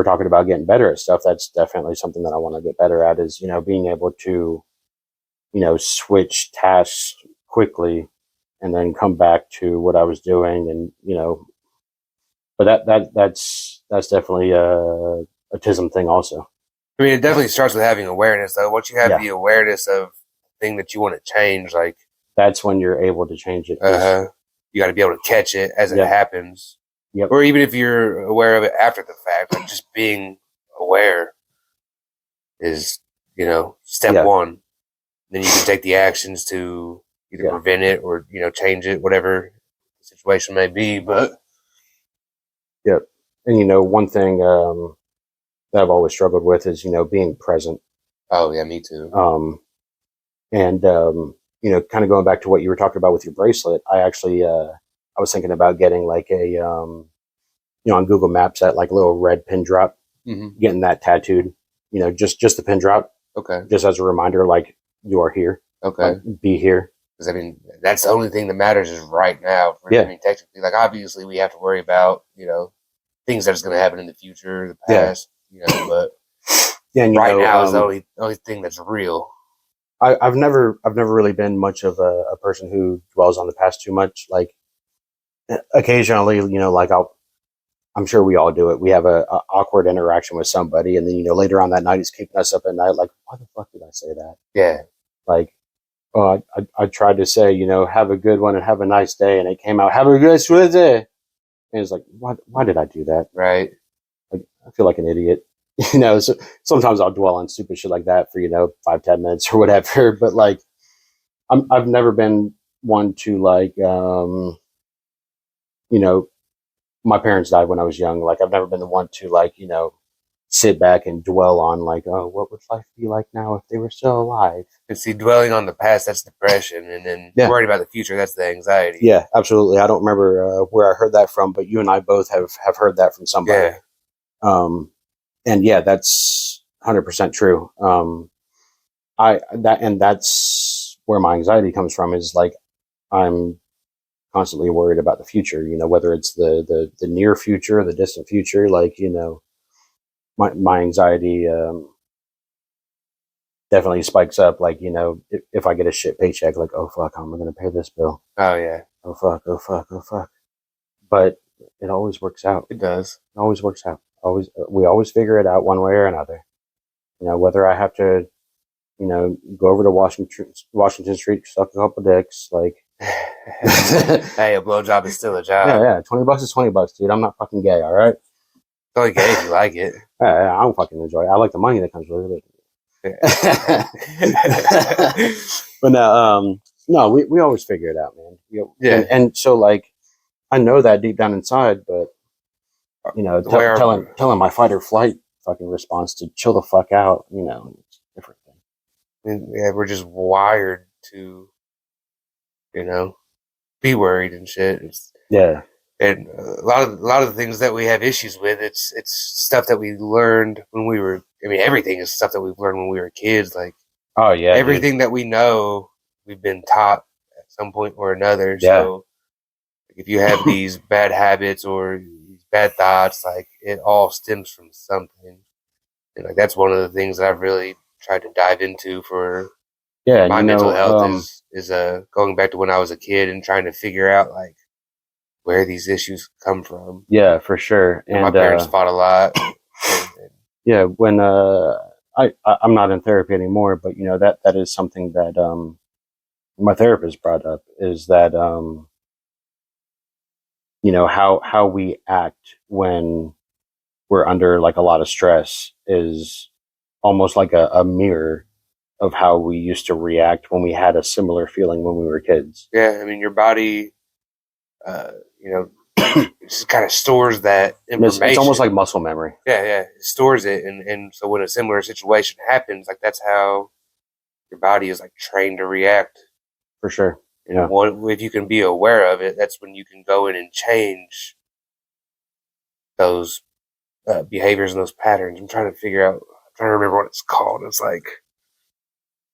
talking about getting better at stuff. That's definitely something that I want to get better at. Is being able to switch tasks quickly, and then come back to what I was doing, and but that's definitely a autism thing also. I mean, it definitely starts with having awareness, though. Once you have the awareness of the thing that you want to change, like that's when you're able to change it. You got to be able to catch it as it happens. Yep. Or even if you're aware of it after the fact, like just being aware is, step one. Then you can take the actions to either prevent it or, change it, whatever the situation may be. But yep. And one thing that I've always struggled with is, being present. Oh yeah, me too. And kind of going back to what you were talking about with your bracelet, I actually I was thinking about getting like a on Google Maps, that like little red pin drop, getting that tattooed, just the pin drop. Okay. Just as a reminder, like, you are here. Okay. Like, be here. Because, I mean, that's the only thing that matters is right now. I mean, technically, like, obviously we have to worry about, things that's going to happen in the future, the past, but right now is the only thing that's real. I've never really been much of a person who dwells on the past too much. Like, occasionally, like I'm sure we all do it. We have a awkward interaction with somebody, and then later on that night, he's keeping us up at night. Like, why the fuck did I say that? Yeah. Like, I tried to say, have a good one and have a nice day, and it came out, have a good day. And it's like, why did I do that? Right. Like, I feel like an idiot. So sometimes I'll dwell on stupid shit like that for 5-10 minutes or whatever. But like, I've never been one to like, my parents died when I was young. Like, I've never been the one to like, sit back and dwell on like, oh, what would life be like now if they were still alive? And see, dwelling on the past, that's depression, and then worrying about the future, that's the anxiety. Yeah, absolutely. I don't remember where I heard that from, but you and I both have heard that from somebody. Yeah. And yeah, that's 100% true. That's where my anxiety comes from, is like, I'm constantly worried about the future, whether it's the near future, the distant future, like, my anxiety definitely spikes up. Like, if I get a shit paycheck, like, oh fuck, how am I going to pay this bill? Oh yeah. Oh fuck, oh fuck, oh fuck. But it always works out. It does. It always works out. We always figure it out one way or another. Whether I have to, go over to Washington Street, suck a couple dicks, like. Hey, a blowjob is still a job. Yeah. $20 is $20, dude. I'm not fucking gay, all right? It's only gay if you like it. Yeah, I don't fucking enjoy it. I like the money that comes with it. But no, we always figure it out, man. Yeah. And so, like, I know that deep down inside, but telling my fight or flight fucking response to chill the fuck out, it's a different thing. And, yeah, we're just wired to, be worried and shit. And a lot of the things that we have issues with, it's stuff that we learned when we were. I mean, everything is stuff that we've learned when we were kids. Like, oh yeah, everything that we know, we've been taught at some point or another. Yeah. So, if you have these bad habits or these bad thoughts, like, it all stems from something. And like, that's one of the things that I've really tried to dive into for my mental health is going back to when I was a kid and trying to figure out like where these issues come from. Yeah, for sure. And my parents fought a lot. Yeah, when I'm not in therapy anymore, but you know that is something that my therapist brought up, is that you know how we act when we're under like a lot of stress is almost like a mirror of how we used to react when we had a similar feeling when we were kids. Yeah, I mean, your body, you know, just kind of stores that information. It's almost like muscle memory. Yeah, it stores it, and so when a similar situation happens, like, that's how your body is like trained to react. For sure. Yeah. If you can be aware of it, that's when you can go in and change those behaviors and those patterns. I'm trying to remember what it's called. It's like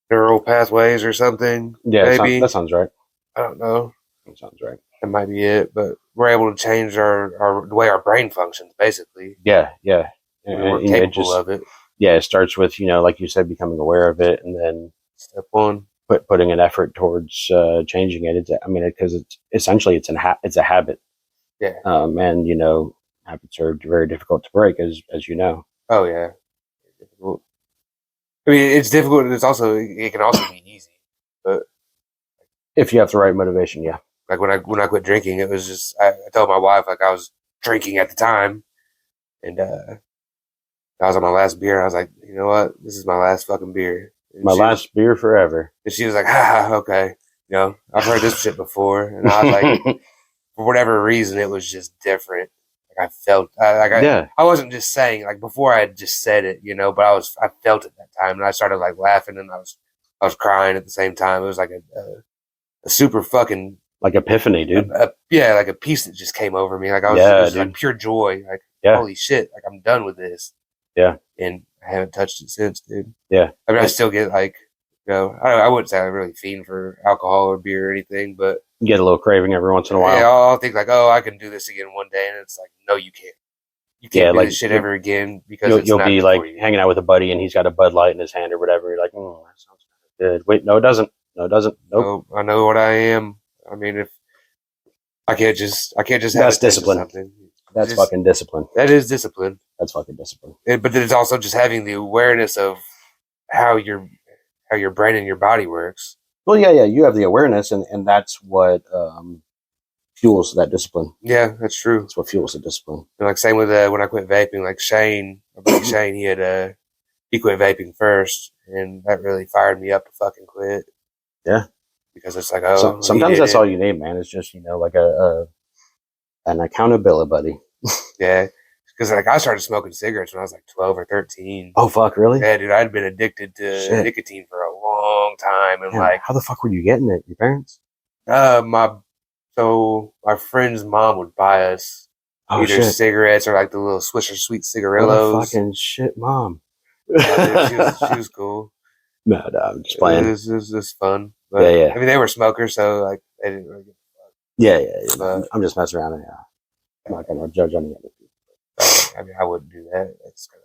neural pathways or something. Yeah, maybe that sounds right. I don't know. That sounds right. That might be it, but we're able to change the way our brain functions, basically. Yeah. We're capable of it. Yeah, it starts with, you know, like you said, becoming aware of it, and then step one, putting an effort towards changing it. Because it's essentially it's a habit. Yeah. And you know, habits are very difficult to break, as you know. Oh yeah. I mean, it's difficult, and it can also be easy. But if you have the right motivation, yeah. Like when I quit drinking, it was just I told my wife, like, I was drinking at the time, and I was on my last beer, and I was like, you know what, this is my last fucking beer. And my last beer forever. And she was like, okay, you know, I've heard this shit before, and I was like, for whatever reason, it was just different. I felt I wasn't just saying, like, before I had just said it, you know, but I felt it that time, and I started like laughing, and I was crying at the same time. It was like a super fucking like epiphany, dude. Like a piece that just came over me. Like it was like pure joy. Like, holy shit! Like, I'm done with this. Yeah, and I haven't touched it since, dude. Yeah, I mean, I still get like, you know, I wouldn't say I really fiend for alcohol or beer or anything, but you get a little craving every once in a while. Yeah, I'll think like, oh, I can do this again one day, and it's like, no, you can't. You can't do this shit ever again, because you'll be like hanging out with a buddy and he's got a Bud Light in his hand or whatever. You're like, that sounds good. Wait, no, it doesn't. No, it doesn't. Nope. I know what I am. I mean, if I can't just have that's discipline. That's fucking discipline. That is discipline. That's fucking discipline. But then it's also just having the awareness of how your brain and your body works. Well, yeah, you have the awareness, and that's what fuels that discipline. Yeah, that's true. That's what fuels the discipline. And like, same with when I quit vaping. Like Shane, he quit vaping first, and that really fired me up to fucking quit. Yeah, because it's like, sometimes that's all you need, man. It's just, you know, like an accountability buddy. Yeah. Because like, I started smoking cigarettes when I was like 12 or 13. Oh fuck, really? Yeah, dude, I'd been addicted to nicotine for a long time, and like, how the fuck were you getting it? Your parents? My friend's mom would buy us either cigarettes or like the little Swisher Sweet cigarillos. Oh, fucking shit, mom. Dude, she was cool. No, I'm just playing. It was fun. But, yeah. I mean, they were smokers, so like, they didn't really give a fuck. Yeah. I'm just messing around. I'm not gonna judge any other people. I mean, I wouldn't do that.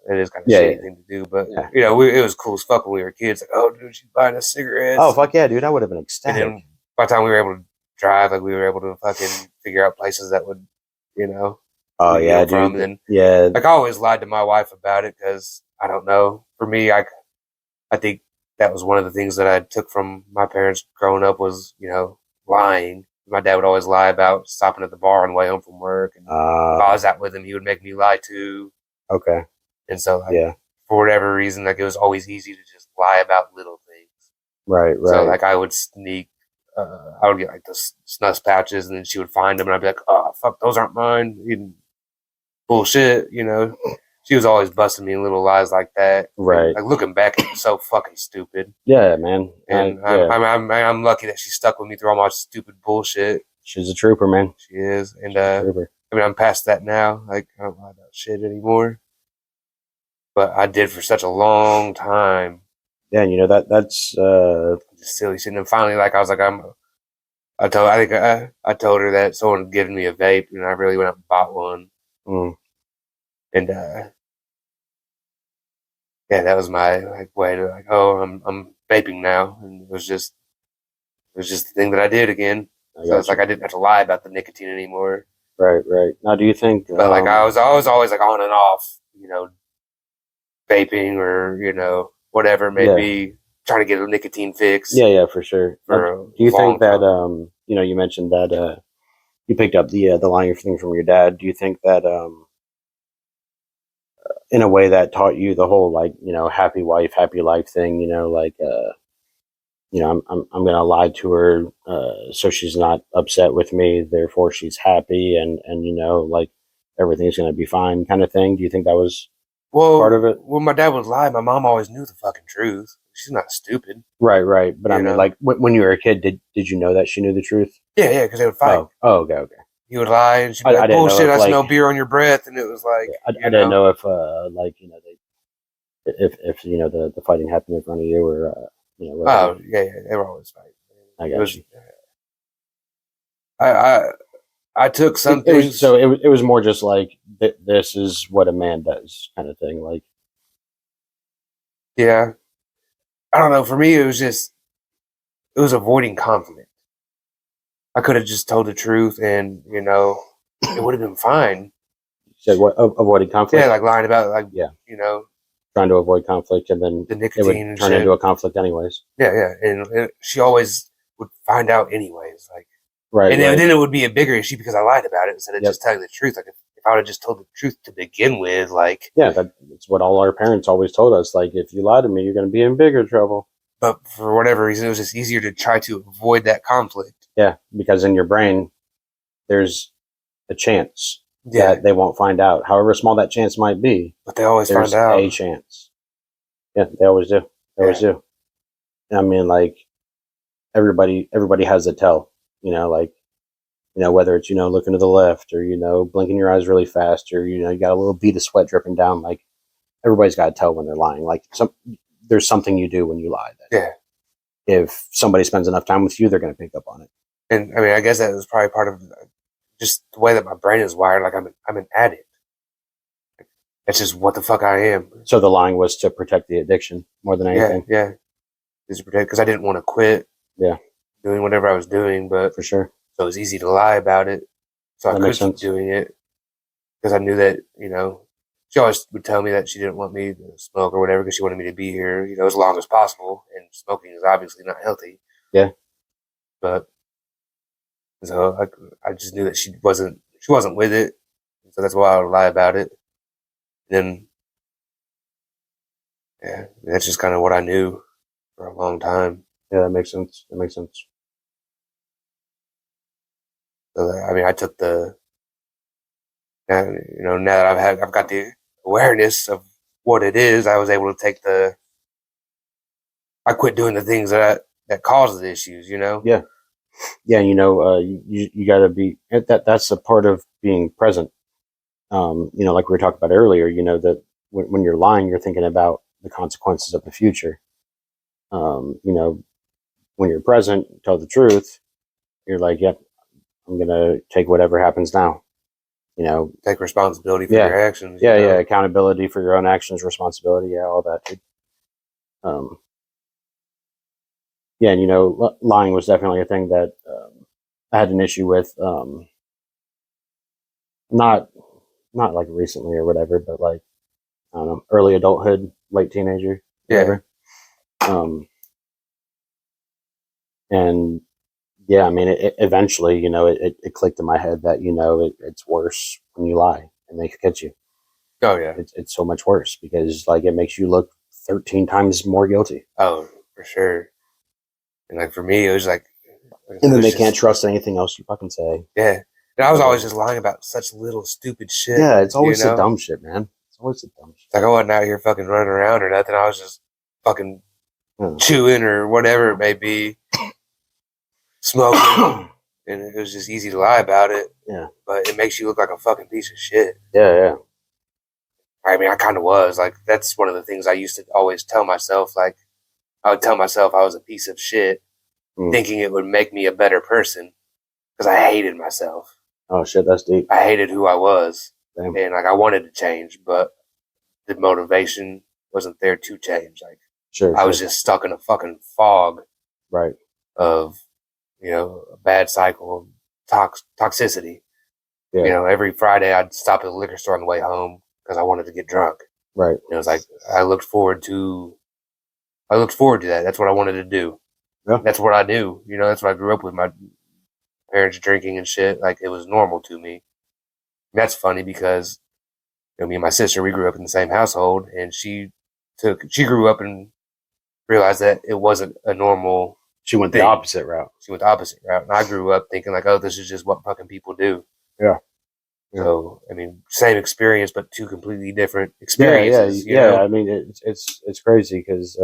It is kind of shitty thing to do, but you know, it was cool as fuck when we were kids. Like, oh, dude, she's buying us cigarettes. Oh, fuck yeah, dude, I would have been ecstatic. And then by the time we were able to drive, like, we were able to fucking figure out places that would, you know. Oh yeah, dude. And, yeah. Like, I always lied to my wife about it because I don't know. For me, I think that was one of the things that I took from my parents growing up was, you know, lying. My dad would always lie about stopping at the bar on the way home from work. And if I was out with him, he would make me lie too. Okay. And so, like, for whatever reason, like, it was always easy to just lie about little things. Right. So, like, I would sneak, I would get like the snus pouches, and then she would find them, and I'd be like, oh, fuck, those aren't mine. Bullshit, you know. She was always busting me in little lies like that. Right. And, like, looking back, it was so fucking stupid. Yeah, man. And I'm lucky that she stuck with me through all my stupid bullshit. she's a trooper, man. She is, and I mean, I'm past that now. Like, I don't lie about shit anymore. But I did for such a long time. Yeah, and that's just silly shit. And finally, like, I was like, I told her that someone had given me a vape, and I really went up and bought one. And yeah, that was my way to I'm vaping now, and it was just the thing that I did again. So it's like I didn't have to lie about the nicotine anymore. Right. Now, do you think? But like I was always like on and off, vaping or whatever, maybe trying to get a nicotine fix. Yeah, for sure. Do you think that you mentioned that you picked up the lying thing from your dad? Do you think that in a way that taught you the whole happy wife, happy life thing? I'm gonna lie to her so she's not upset with me, therefore she's happy, and everything's gonna be fine, kind of thing. Do you think that was part of it? Well, my dad would lie. My mom always knew the fucking truth. She's not stupid. Right. But I mean, like when you were a kid, did you know that she knew the truth? Yeah, because they would fight. Oh, okay. He would lie, and she'd be like, "Bullshit! I smell beer on your breath," and it was like, I didn't know if if the fighting happened in front of you or oh yeah, they were always fighting. I got you. I took some things. It was more just like this is what a man does, kind of thing. Like, yeah, I don't know. For me, it was avoiding conflict. I could have just told the truth, and it would have been fine. You said what? Avoiding conflict? Yeah, like lying about trying to avoid conflict, and then the nicotine it would turn into a conflict anyways. Yeah, and she always would find out anyways. Like, right, and then it would be a bigger issue because I lied about it instead of just telling the truth. Like, if I would have just told the truth to begin with, like, yeah, that's what all our parents always told us. Like, if you lie to me, you're going to be in bigger trouble. But for whatever reason, it was just easier to try to avoid that conflict. Yeah, because in your brain, there's a chance that they won't find out, however small that chance might be. But they always find out. A chance. Yeah, they always do. They always do. I mean, like, everybody has a tell. Whether it's looking to the left or blinking your eyes really fast or you got a little bead of sweat dripping down. Like, everybody's got to tell when they're lying. Like, there's something you do when you lie. If somebody spends enough time with you, they're going to pick up on it. And I mean, I guess that was probably part of just the way that my brain is wired. Like, I'm an addict. That's just what the fuck I am. So the lying was to protect the addiction more than anything. Yeah. Just to protect, because I didn't want to quit. Yeah. Doing whatever I was doing, but for sure. So it was easy to lie about it. So I could keep doing it because I knew that she always would tell me that she didn't want me to smoke or whatever because she wanted me to be here, as long as possible. And smoking is obviously not healthy. Yeah. But so I just knew that she wasn't with it. So that's why I would lie about it. And then, that's just kind of what I knew for a long time. Yeah, that makes sense. So I mean, I took now that I've got the awareness of what it is, I was able to I quit doing the things that cause the issues, Yeah. You got to be that's a part of being present. Like we were talking about earlier, that when you're lying, you're thinking about the consequences of the future. When you're present, tell the truth, you're like, yep, I'm going to take whatever happens now. Take responsibility for your actions. Yeah. Accountability for your own actions, responsibility. Yeah. All that. And lying was definitely a thing that I had an issue with. Not like recently or whatever, but like, I don't know, early adulthood, late teenager, whatever. And yeah, I mean, it eventually, it clicked in my head that, it's worse when you lie and they catch you. Oh yeah. It's so much worse because like, it makes you look 13 times more guilty. Oh, for sure. And like, for me, it was like, and then they can't trust anything else you fucking say. Yeah. And I was always just lying about such little stupid shit. Yeah, it's always the dumb shit, man. It's always the dumb shit. Like, I wasn't out here fucking running around or nothing. I was just fucking chewing or whatever it may be, smoking. and it was just easy to lie about it. Yeah. But it makes you look like a fucking piece of shit. Yeah. I mean, I kind of was. Like, that's one of the things I used to always tell myself. Like, I would tell myself I was a piece of shit, thinking it would make me a better person because I hated myself. Oh, shit, that's deep. I hated who I was. Damn. And, like, I wanted to change, but the motivation wasn't there to change. Like, I was just stuck in a fucking fog. Right. Of, a bad cycle of toxicity. Yeah. Every Friday I'd stop at the liquor store on the way home because I wanted to get drunk. Right. It was like I looked forward to that. That's what I wanted to do. Yeah. That's what I knew. That's what I grew up with. My parents drinking and shit. Like, it was normal to me. And that's funny because me and my sister, we grew up in the same household, and she grew up and realized that it wasn't a normal. She went the opposite route. And I grew up thinking like, oh, this is just what fucking people do. Yeah. So, I mean, same experience, but two completely different experiences. Yeah. I mean, it's crazy because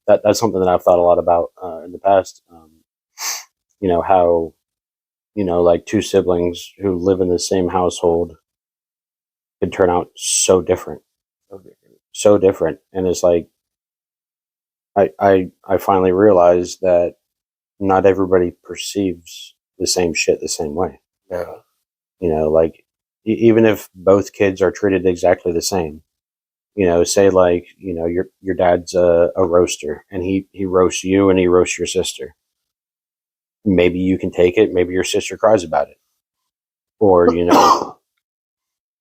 that's something that I've thought a lot about in the past. How, like two siblings who live in the same household could turn out so different. So different. And it's like, I finally realized that not everybody perceives the same shit the same way. Yeah. Like even if both kids are treated exactly the same, say like, your dad's a roaster and he roasts you and he roasts your sister. Maybe you can take it. Maybe your sister cries about it. Or,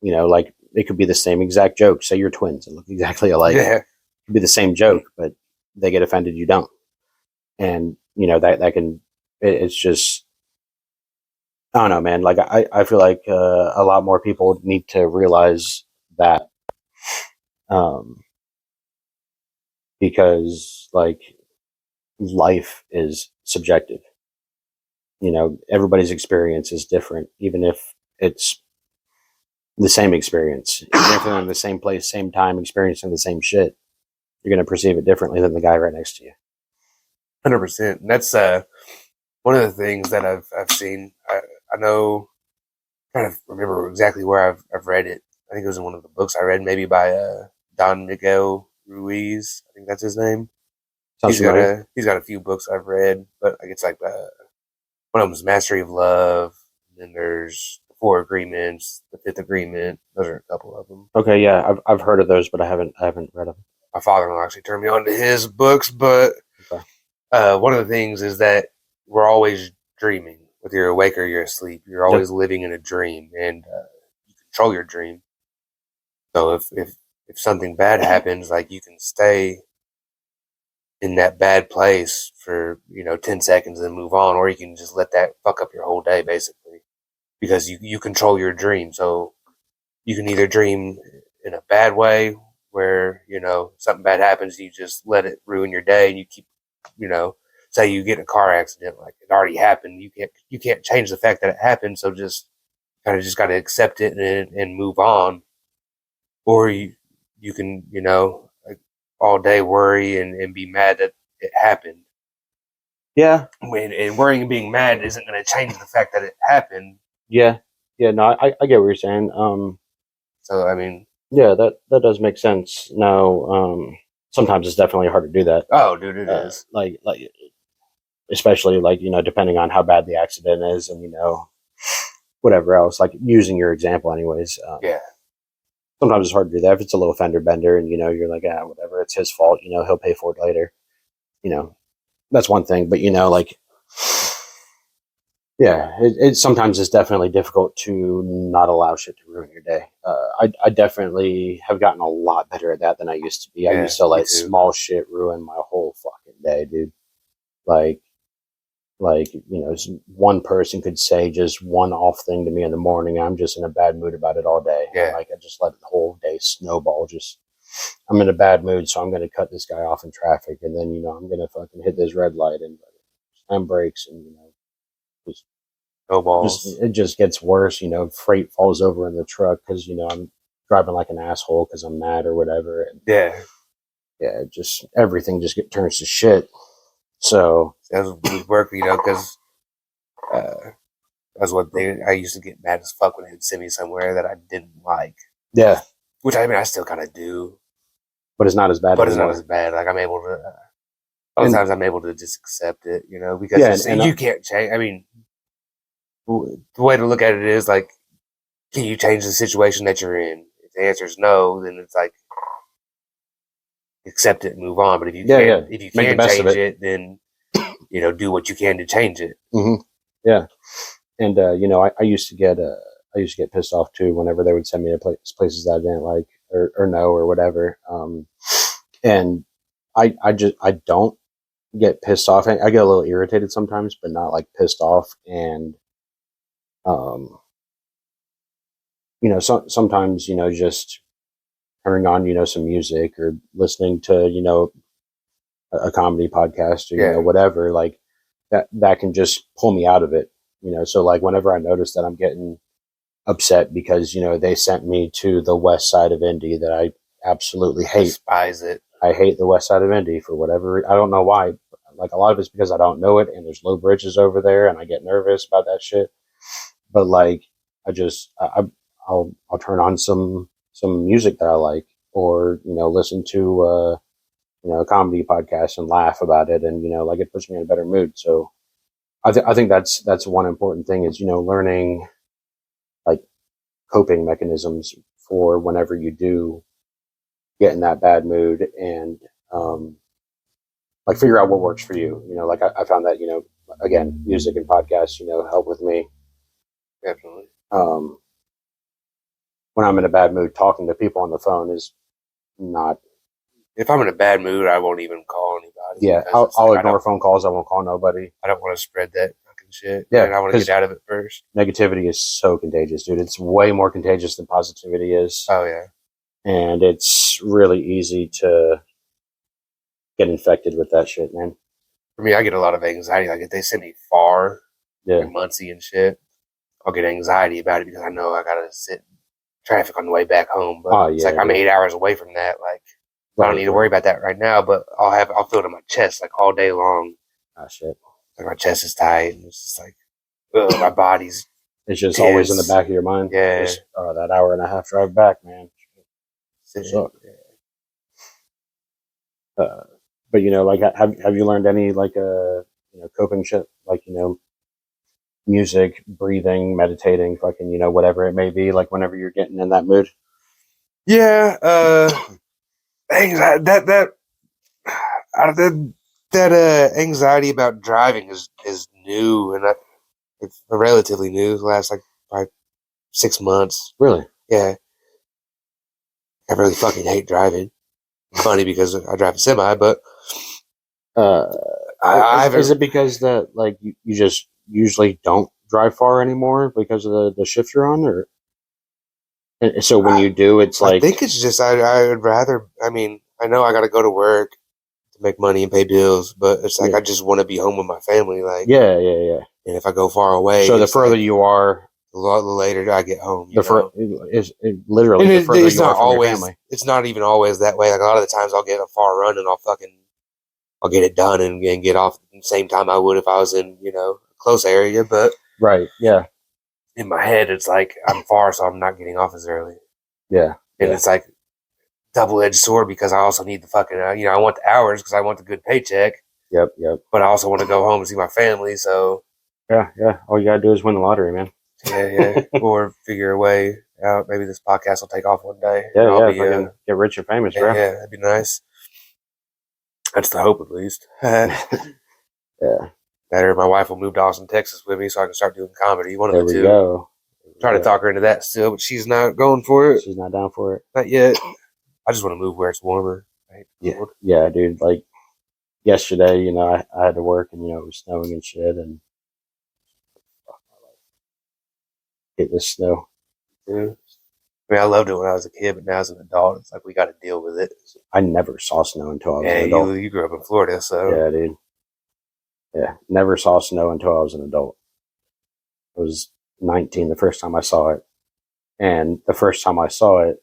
like it could be the same exact joke. Say you're twins and look exactly alike. Yeah. It could be the same joke, but they get offended, you don't. And, that can, it's just, I don't know, man. Like, I feel like a lot more people need to realize that. Because, like, life is subjective. Everybody's experience is different, even if it's the same experience. Even if they're in the same place, same time, experiencing the same shit, you're going to perceive it differently than the guy right next to you. 100%. And that's one of the things that I've seen. I know, I kind of remember exactly where I've read it. I think it was in one of the books I read, maybe by Don Miguel Ruiz. I think that's his name. He's got a few books I've read, but like it's like one of them is Mastery of Love. And then there's the Four Agreements, the Fifth Agreement. Those are a couple of them. Okay, yeah, I've heard of those, but I haven't read them. My father-in-law actually turned me on to his books, but one of the things is that we're always dreaming, whether you're awake or you're asleep. You're always living in a dream, and you control your dream. So if something bad happens, like you can stay in that bad place for 10 seconds and move on, or you can just let that fuck up your whole day, basically, because you control your dream. So you can either dream in a bad way where something bad happens, you just let it ruin your day, and you keep say you get in a car accident, like it already happened, you can't change the fact that it happened, so just got to accept it and move on. Or you can like all day worry and be mad that it happened. Yeah. And worrying and being mad isn't going to change the fact that it happened. Yeah. No, I get what you're saying. So I mean, yeah, that does make sense. Now, sometimes it's definitely hard to do that. Oh, dude, it is. Like, especially like, depending on how bad the accident is and, whatever else, like using your example anyways. Yeah. Sometimes it's hard to do that if it's a little fender bender and, you're like, whatever, it's his fault, he'll pay for it later. That's one thing, but, like, yeah, it sometimes it's definitely difficult to not allow shit to ruin your day. I definitely have gotten a lot better at that than I used to be. I used to let small shit ruin my whole fucking day, dude. Like, one person could say just one off thing to me in the morning. I'm just in a bad mood about it all day. Yeah. Like, I just let the whole day snowball. I'm in a bad mood, so I'm going to cut this guy off in traffic. And then, I'm going to fucking hit this red light and slam brakes and, just snowballs. It just gets worse. Freight falls over in the truck because, I'm driving like an asshole because I'm mad or whatever. And yeah, just everything just turns to shit. So that was work, because That's one thing I used to get mad as fuck when they'd send me somewhere that I didn't like. Yeah. Which I mean, I still kind of do. But it's not as bad. But anymore. It's not as bad. Like I'm able to. Sometimes I'm able to just accept it, because you can't change. I mean, the way to look at it is like, can you change the situation that you're in? If the answer is no, then it's like accept it and move on. But if you can't, if you can't change it, then do what you can to change it. Mm-hmm. Yeah, and I used to get pissed off too whenever they would send me to places that I didn't like or no or whatever. And I don't get pissed off. I get a little irritated sometimes, but not like pissed off. And sometimes just turning on some music or listening to a comedy podcast or whatever, like that can just pull me out of it. So like whenever I notice that I'm getting upset because they sent me to the west side of Indy that I absolutely hate. Despise it. I hate the west side of Indy for whatever. I don't know why. Like a lot of it's because I don't know it, and there's low bridges over there, and I get nervous about that shit. But like, I'll turn on some music that I like, or listen to a comedy podcast and laugh about it, and like it puts me in a better mood. So I think that's one important thing is learning like coping mechanisms for whenever you do get in that bad mood, and like figure out what works for you. Like I found that again, music and podcasts help with me. Definitely. When I'm in a bad mood, talking to people on the phone is not. If I'm in a bad mood, I won't even call anybody. Yeah, I'll ignore phone calls. I won't call nobody. I don't want to spread that fucking shit. Yeah, and I want to get out of it first. Negativity is so contagious, dude. It's way more contagious than positivity is. Oh yeah, and it's really easy to get infected with that shit, man. For me, I get a lot of anxiety. Like if they send me far, like Muncie and shit, I'll get anxiety about it because I know I gotta sit in traffic on the way back home. But it's like I'm 8 hours away from that. Like I don't need to worry about that right now. But I'll feel it in my chest like all day long. Oh shit! Like my chest is tight, and it's just like my body's. It's just always in the back of your mind. Yeah. Just, that hour and a half drive back, man. So, but like, have you learned any like coping shit, like music, breathing, meditating, fucking whatever it may be, like whenever you're getting in that mood? Yeah, anxiety, that anxiety about driving is new, and it's relatively new. The last like 6 months. Really? Yeah. I really fucking hate driving. Funny because I drive a semi, but is it because that like you just usually don't drive far anymore because of the shift you're on, or so when you do, it's like I think it's just I would rather. I mean, I know I got to go to work to make money and pay bills, but it's like I just want to be home with my family. Like yeah. And if I go far away, so the further you are. The later I get home, literally the further you are from your family. It's not even always that way. Like a lot of the times, I'll get a far run and I'll get it done and get off at the same time I would if I was in a close area. But right, yeah. In my head, it's like I'm far, so I'm not getting off as early. Yeah, and it's like double-edged sword because I also need the fucking I want the hours because I want the good paycheck. Yep. But I also want to go home and see my family. So yeah. All you gotta do is win the lottery, man. Yeah. Or figure a way out. Maybe this podcast will take off one day. Yeah. Get rich and famous, bro. Yeah, that'd be nice. That's the hope, at least. Yeah. Better, my wife will move to Austin, Texas with me so I can start doing comedy. One of the two. Go. Try to talk her into that still, but she's not going for it. She's not down for it. Not yet. I just want to move where it's warmer. Right? Yeah, dude. Like yesterday, I had to work and, it was snowing and shit, and it was snow. Yeah. I mean, I loved it when I was a kid, but now as an adult, it's like we got to deal with it. I never saw snow until I was an adult. You grew up in Florida, so. Yeah, dude. Yeah, never saw snow until I was an adult. I was 19 the first time I saw it. And the first time I saw it,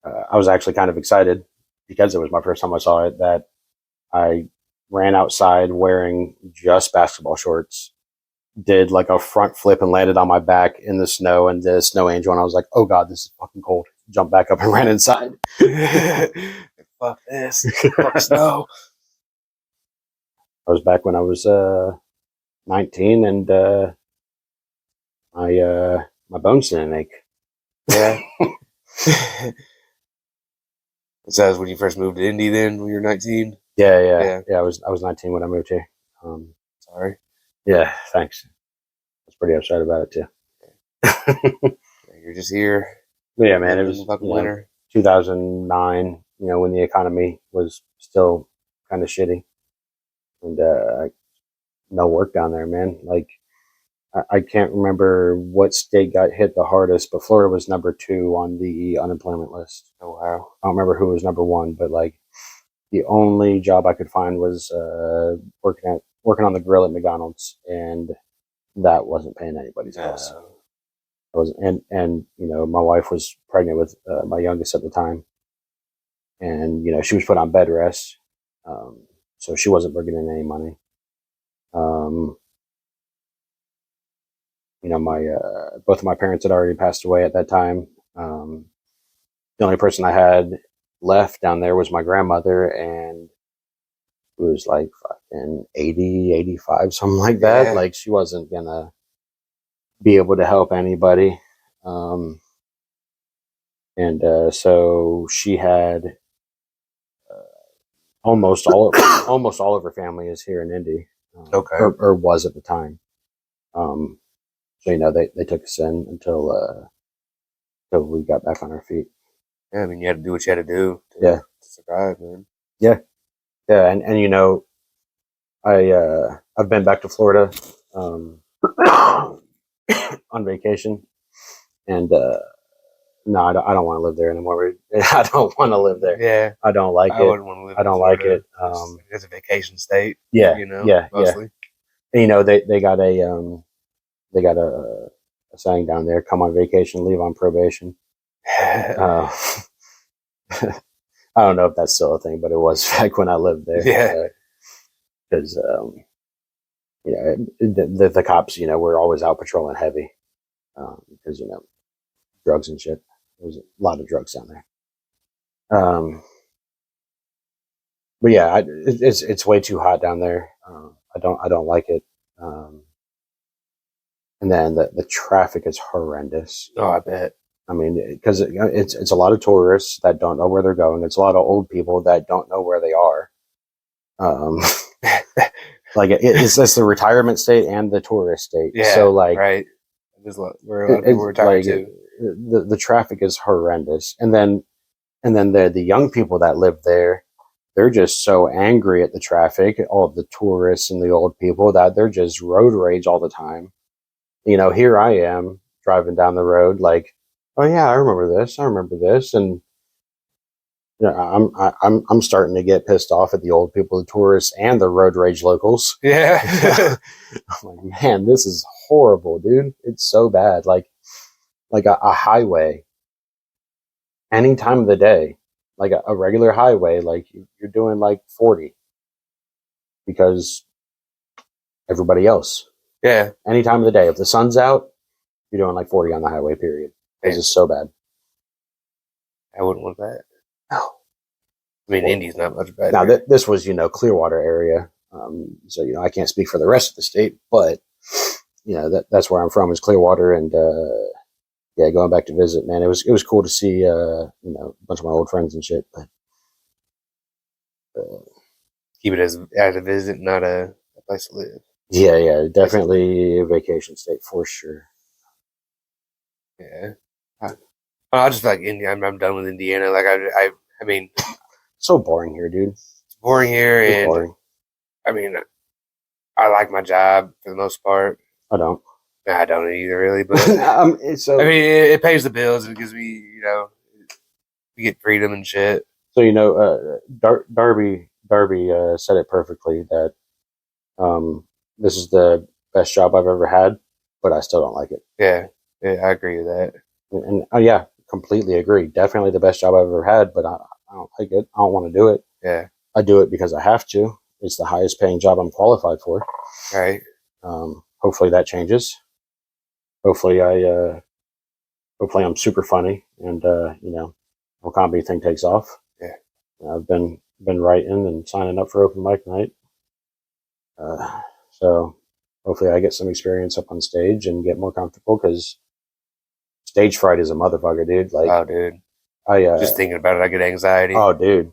I was actually kind of excited because it was my first time I saw it, that I ran outside wearing just basketball shorts did like a front flip and landed on my back in the snow and the snow angel. And I was like, oh God, this is fucking cold. Jumped back up and ran inside. Fuck this. Fuck snow. I was back when I was 19 and my bones didn't ache. Yeah. So that was when you first moved to Indy then, when you were 19? Yeah. I was 19 when I moved here. Sorry. Yeah, thanks. I was pretty upset about it too. You're just here. But yeah, man, it was fucking winter. 2009, when the economy was still kind of shitty. And no work down there, man. Like, I can't remember what state got hit the hardest, but Florida was number 2 on the unemployment list. Oh, wow. I don't remember who was number 1, but like the only job I could find was working on the grill at McDonald's, and that wasn't paying anybody's bills. I was, and my wife was pregnant with my youngest at the time, and she was put on bed rest, so she wasn't bringing in any money. My both of my parents had already passed away at that time. The only person I had left down there was my grandmother, and it was like fucking 80, 85, something like that. Yeah. Like, she wasn't gonna be able to help anybody. So she had almost all of her family is here in Indy. Okay. Or was at the time. So they took us in until we got back on our feet. Yeah, I mean, you had to do what you had to do to survive, man. Yeah. And I've been back to Florida on vacation, and no, I don't want to live there anymore. I don't want to live there. Yeah, I don't like it. I wouldn't want to live. I don't like it. It's a vacation state. Yeah, mostly. Yeah. And, they got a saying down there: "Come on vacation, leave on probation." I don't know if that's still a thing, but it was back when I lived there. Yeah, because the cops, were always out patrolling heavy because drugs and shit. There's a lot of drugs down there. But yeah, it's way too hot down there. I don't like it. And then the traffic is horrendous. Oh, I bet. I mean, because it's a lot of tourists that don't know where they're going. It's a lot of old people that don't know where they are. Like it's the retirement state and the tourist state. Yeah. So like, right. Where a lot of people retired too. The traffic is horrendous, and then the young people that live there, they're just so angry at the traffic, all of the tourists and the old people, that they're just road rage all the time. Here I am driving down the road like, oh yeah, I remember this, and I'm starting to get pissed off at the old people, the tourists, and the road rage locals. Yeah. I'm like, man, this is horrible, dude. It's so bad. Like a highway, any time of the day, like a regular highway, like you're doing like 40 because everybody else. Yeah. Any time of the day. If the sun's out, you're doing like 40 on the highway, period. It's just so bad. I wouldn't want that. No. I mean, Indy's not much better. Now, this was, Clearwater area. So, I can't speak for the rest of the state, but, that's where I'm from, is Clearwater. And, going back to visit, man, it was cool to see, a bunch of my old friends and shit. But, keep it as a visit, not a place to live. Yeah, definitely a vacation state for sure. Yeah. I just like India. I'm done with Indiana. Like I mean, so boring here, dude. It's boring here, and boring. I mean, I like my job for the most part. I don't. I don't either, really. But so, I mean, it pays the bills. It gives me, we get freedom and shit. So Darby said it perfectly that this is the best job I've ever had, but I still don't like it. Yeah, I agree with that. And yeah, completely agree. Definitely the best job I've ever had, but I don't like it. I don't want to do it. Yeah. I do it because I have to. It's the highest paying job I'm qualified for. Right. hopefully that changes. Hopefully I'm super funny and, the whole comedy thing takes off. Yeah. I've been writing and signing up for open mic night. So hopefully I get some experience up on stage and get more comfortable, because stage fright is a motherfucker, dude. Like, oh, dude. Just thinking about it, I get anxiety. Oh, dude.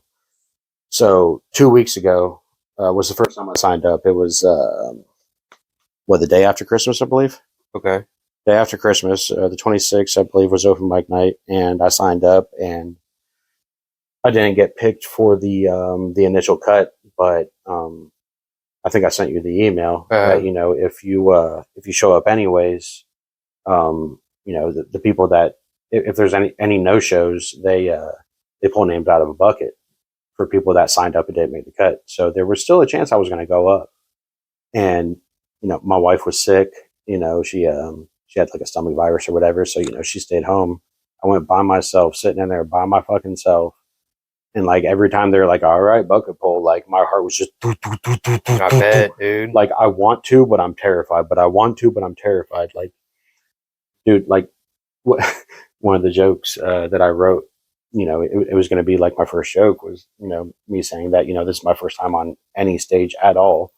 So 2 weeks ago was the first time I signed up. It was, the day after Christmas, I believe. Okay. Day after Christmas, the 26th, I believe, was open mic night, and I signed up, and I didn't get picked for the initial cut, but I think I sent you the email that, if you show up anyways, the people that, if there's any no shows, they pull names out of a bucket for people that signed up and didn't make the cut. So there was still a chance I was going to go up, and my wife was sick. She had like a stomach virus or whatever, so she stayed home. I went by myself, sitting in there by my fucking self. And like every time they're like, all right, bucket pull, like my heart was just not bad, dude. Like I want to, but I'm terrified. But I want to, but I'm terrified. Like, dude, like one of the jokes that I wrote, it was going to be like my first joke was, me saying that, this is my first time on any stage at all.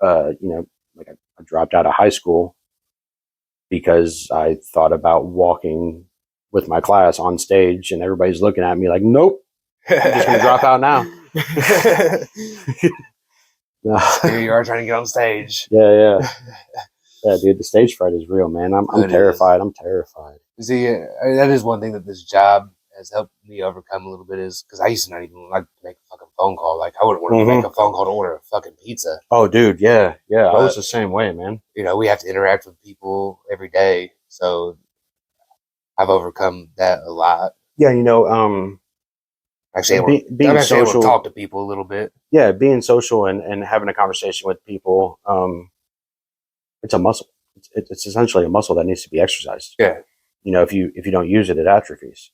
Like I dropped out of high school because I thought about walking with my class on stage, and everybody's looking at me like, nope. I'm just going to drop out now. Here you are trying to get on stage. Yeah, dude, the stage fright is real, man. I'm terrified. I'm terrified. See, that is one thing that this job has helped me overcome a little bit, is because I used to not even like to make a fucking phone call. Like, I wouldn't want to make a phone call to order a fucking pizza. Oh, dude, yeah. But I was the same way, man. We have to interact with people every day, so I've overcome that a lot. Yeah, Actually, being social, able to talk to people a little bit. Yeah, being social and having a conversation with people, it's a muscle. It's essentially a muscle that needs to be exercised. Yeah. If you don't use it, it atrophies.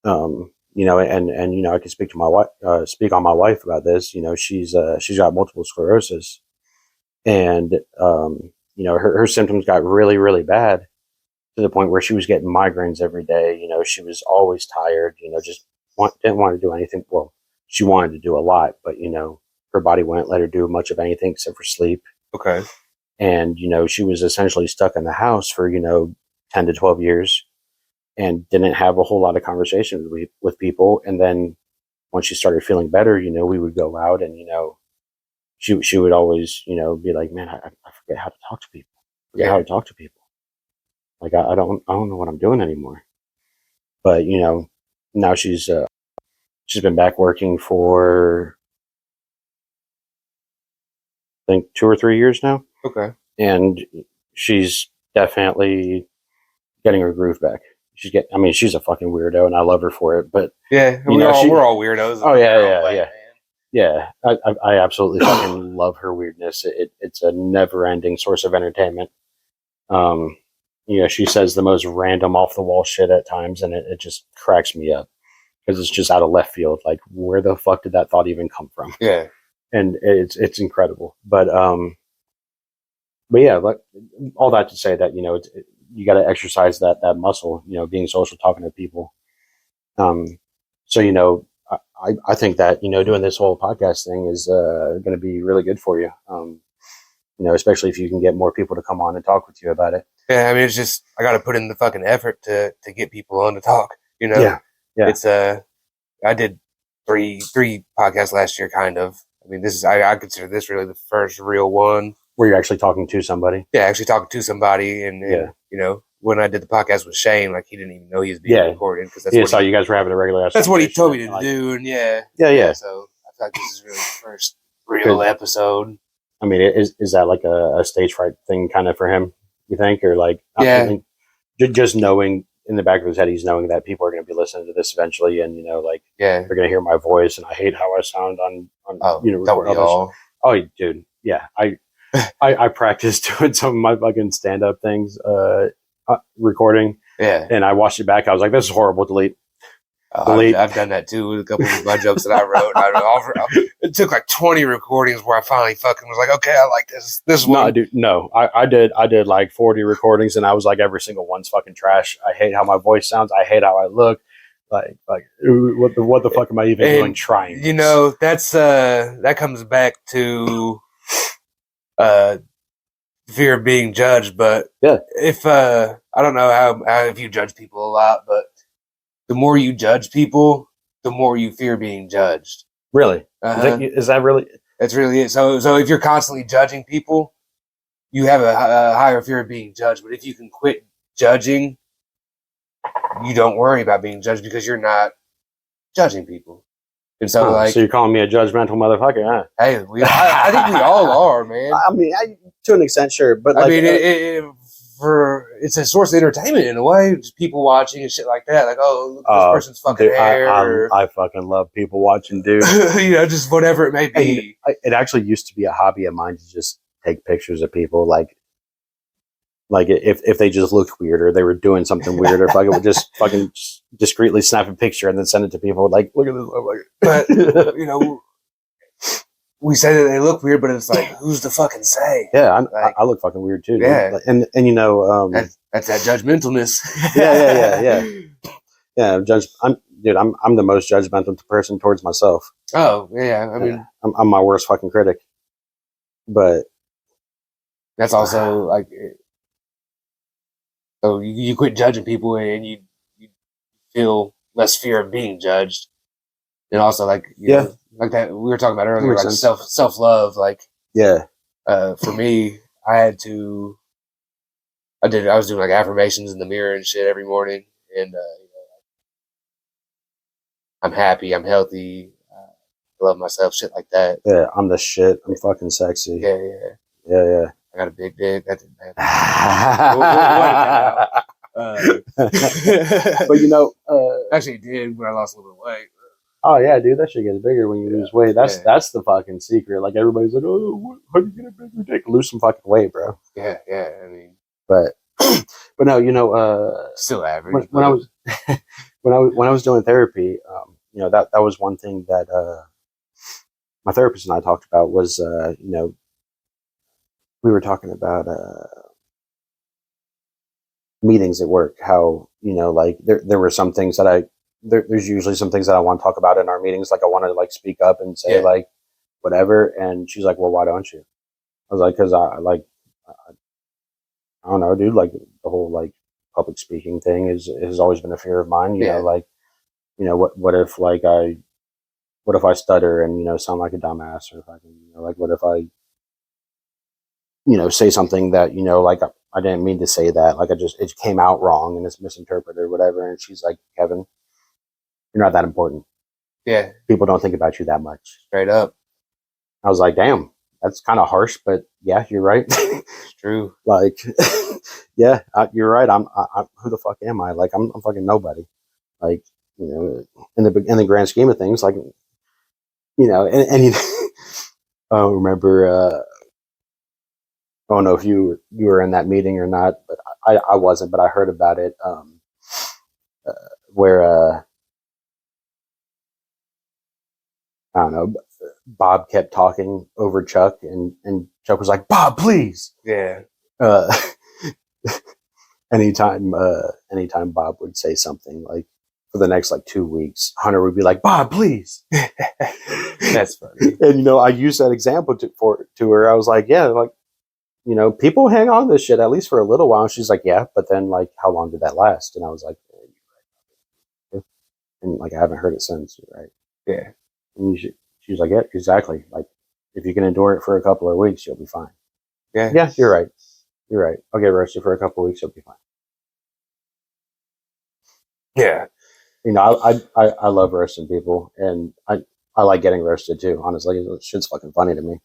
And I can speak to my wife, speak on my wife about this. She's got multiple sclerosis, and her symptoms got really, really bad to the point where she was getting migraines every day. She was always tired. Just didn't want to do anything. Well, she wanted to do a lot, but her body wouldn't let her do much of anything except for sleep. Okay. And she was essentially stuck in the house for 10 to 12 years, and didn't have a whole lot of conversations with people. And then once she started feeling better, we would go out, and she would always be like, man, I forget how to talk to people. How to talk to people. Like I don't know what I'm doing anymore. But now she's been back working for, I think, 2 or 3 years now. Okay. And she's definitely getting her groove back. She's a fucking weirdo, and I love her for it. But yeah, we're all weirdos. Oh yeah. Yeah, I absolutely fucking love her weirdness. It's a never-ending source of entertainment. She says the most random, off-the-wall shit at times, and it just cracks me up, because it's just out of left field. Like, where the fuck did that thought even come from? Yeah. And it's incredible. But yeah, like, all that to say that, you got to exercise that muscle, being social, talking to people. So, I think that, doing this whole podcast thing is going to be really good for you. Especially if you can get more people to come on and talk with you about it. Yeah, it's just, I got to put in the fucking effort to get people on to talk, Yeah. It's, I did three podcasts last year, kind of. This is, I consider this really the first real one. Where you're actually talking to somebody. Yeah, actually talking to somebody. And when I did the podcast with Shane, like, he didn't even know he was being recorded. Cause that's saw you guys were having a regular. That's what he told me to do. And yeah. So I feel like this is really the first real episode. Is that like a stage fright thing kind of for him, you think? Or like, just knowing in the back of his head, he's knowing that people are going to be listening to this eventually, and they're going to hear my voice, and I hate how I sound on Oh, dude, yeah, I practiced doing some of my fucking stand up things, recording, and I watched it back. I was like, this is horrible. Delete. I've done that too with a couple of my jokes that I wrote. It took like 20 recordings where I finally fucking was like, okay, I like this one. No, dude, no. I did like 40 recordings, and I was like, every single one's fucking trash. I hate how my voice sounds. I hate how I look. Like what the fuck am I even doing trying? You know, that's that comes back to fear of being judged. But yeah, if I don't know how if you judge people a lot, but the more you judge people, the more you fear being judged. Really? Is that really? That's really it. So if you're constantly judging people, you have a higher fear of being judged. But if you can quit judging, you don't worry about being judged because you're not judging people. And so, so you're calling me a judgmental motherfucker, huh? Hey, I think we all are, man. I mean, to an extent, sure, but I mean, it's a source of entertainment in a way. Just people watching and shit like that. Like, oh, look at this person's fucking hair. I fucking love people watching, dude. You know, just whatever it may be. It actually used to be a hobby of mine to just take pictures of people, like if they just looked weird or they were doing something weird, or if I would just fucking discreetly snap a picture and then send it to people, like, look at this. But you know, we say that they look weird, but it's like, who's to fucking say? Yeah, I look fucking weird too. Yeah, dude. And you know, that's that judgmentalness. Yeah. I'm the most judgmental person towards myself. Oh yeah, I mean, I'm my worst fucking critic. But that's also like, so you quit judging people and you feel less fear of being judged, and also like you know, like that we were talking about earlier, like self love. Like for me, I was doing like affirmations in the mirror and shit every morning, and you know, I'm happy, I'm healthy, I love myself, shit like that. Yeah, I'm the shit. I'm fucking sexy. Yeah. I got a big dick. That didn't happen. But you know, actually, it did when I lost a little bit of weight. Oh yeah, dude, that shit gets bigger when you lose weight. That's the fucking secret. Like, everybody's like, oh, how do you get a bigger dick? Lose some fucking weight, bro. Yeah. I mean, but no, you know, still average. When I was when I was doing therapy, you know, that was one thing that my therapist and I talked about was, you know, we were talking about meetings at work. How, you know, like there were some things that there's usually some things that I want to talk about in our meetings. Like, I want to like speak up and say like whatever. And she's like, well, why don't you? I was like, because I don't know, dude. Like, the whole like public speaking thing has always been a fear of mine. You know, like, you know, what if I stutter and, you know, sound like a dumbass, or if I can, you know, like, what if I, you know, say something that, you know, like I didn't mean to say that, like it came out wrong and it's misinterpreted or whatever. And she's like, Kevin, you're not that important. Yeah. People don't think about you that much. Straight up. I was like, damn, that's kind of harsh, but yeah, you're right. It's true. Like, yeah, you're right. I'm who the fuck am I? Like, I'm fucking nobody. Like, you know, in the grand scheme of things, like, you know, and you know, I remember, I don't know if you were in that meeting or not, but I wasn't, but I heard about it, where, I don't know, Bob kept talking over Chuck, and Chuck was like, Bob, please. Yeah. Anytime Bob would say something, like, for the next like 2 weeks, Hunter would be like, Bob, please. That's funny. And, you know, I used that example to her. I was like, yeah, like, you know, people hang on to this shit at least for a little while. And she's like, yeah, but then, like, how long did that last? And I was like, and like, I haven't heard it since, right? Yeah. And she's like, yeah, exactly. Like, if you can endure it for a couple of weeks, you'll be fine. Yeah. Yeah, you're right. You're right. I'll get roasted for a couple of weeks, you'll be fine. Yeah. You know, I love roasting people, and I like getting roasted too, honestly. Shit's fucking funny to me.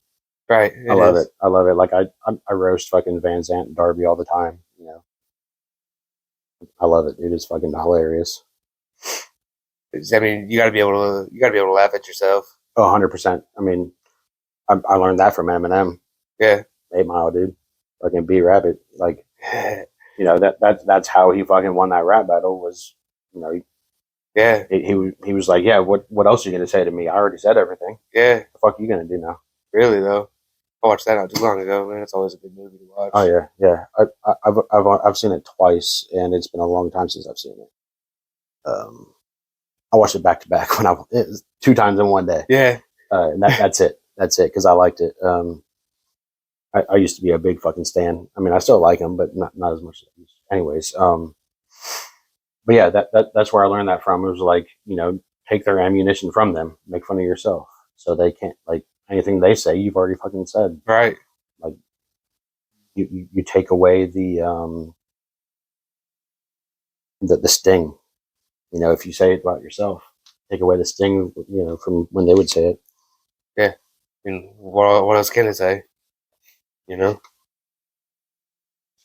Right. I love it. I love it. Like, I roast fucking Van Zant and Darby all the time, you know. I love it, dude. It's fucking hilarious. I mean, you gotta be able to laugh at yourself. Oh, 100%. I mean, I learned that from Eminem. Yeah. 8 Mile, dude. Fucking B-Rabbit. Like, you know, that's how he fucking won that rap battle was, you know, Yeah. He was like, yeah, what else are you going to say to me? I already said everything. Yeah. The fuck are you going to do now? Really, though? I watched that not too long ago, man. It's always a good movie to watch. Oh, yeah. I've seen it twice, and it's been a long time since I've seen it. I watched it back to back it was 2 times in one day. Yeah. And that's it. That's it, because I liked it. I used to be a big fucking stan. I mean, I still like him, but not as much as I used to. Anyways, but yeah, that's where I learned that from. It was like, take their ammunition from them, make fun of yourself, so they can't, like, anything they say, you've already fucking said. Right. Like, you take away the sting. If you say it about yourself, take away the sting, from when they would say it. Yeah. I mean, what else can I say?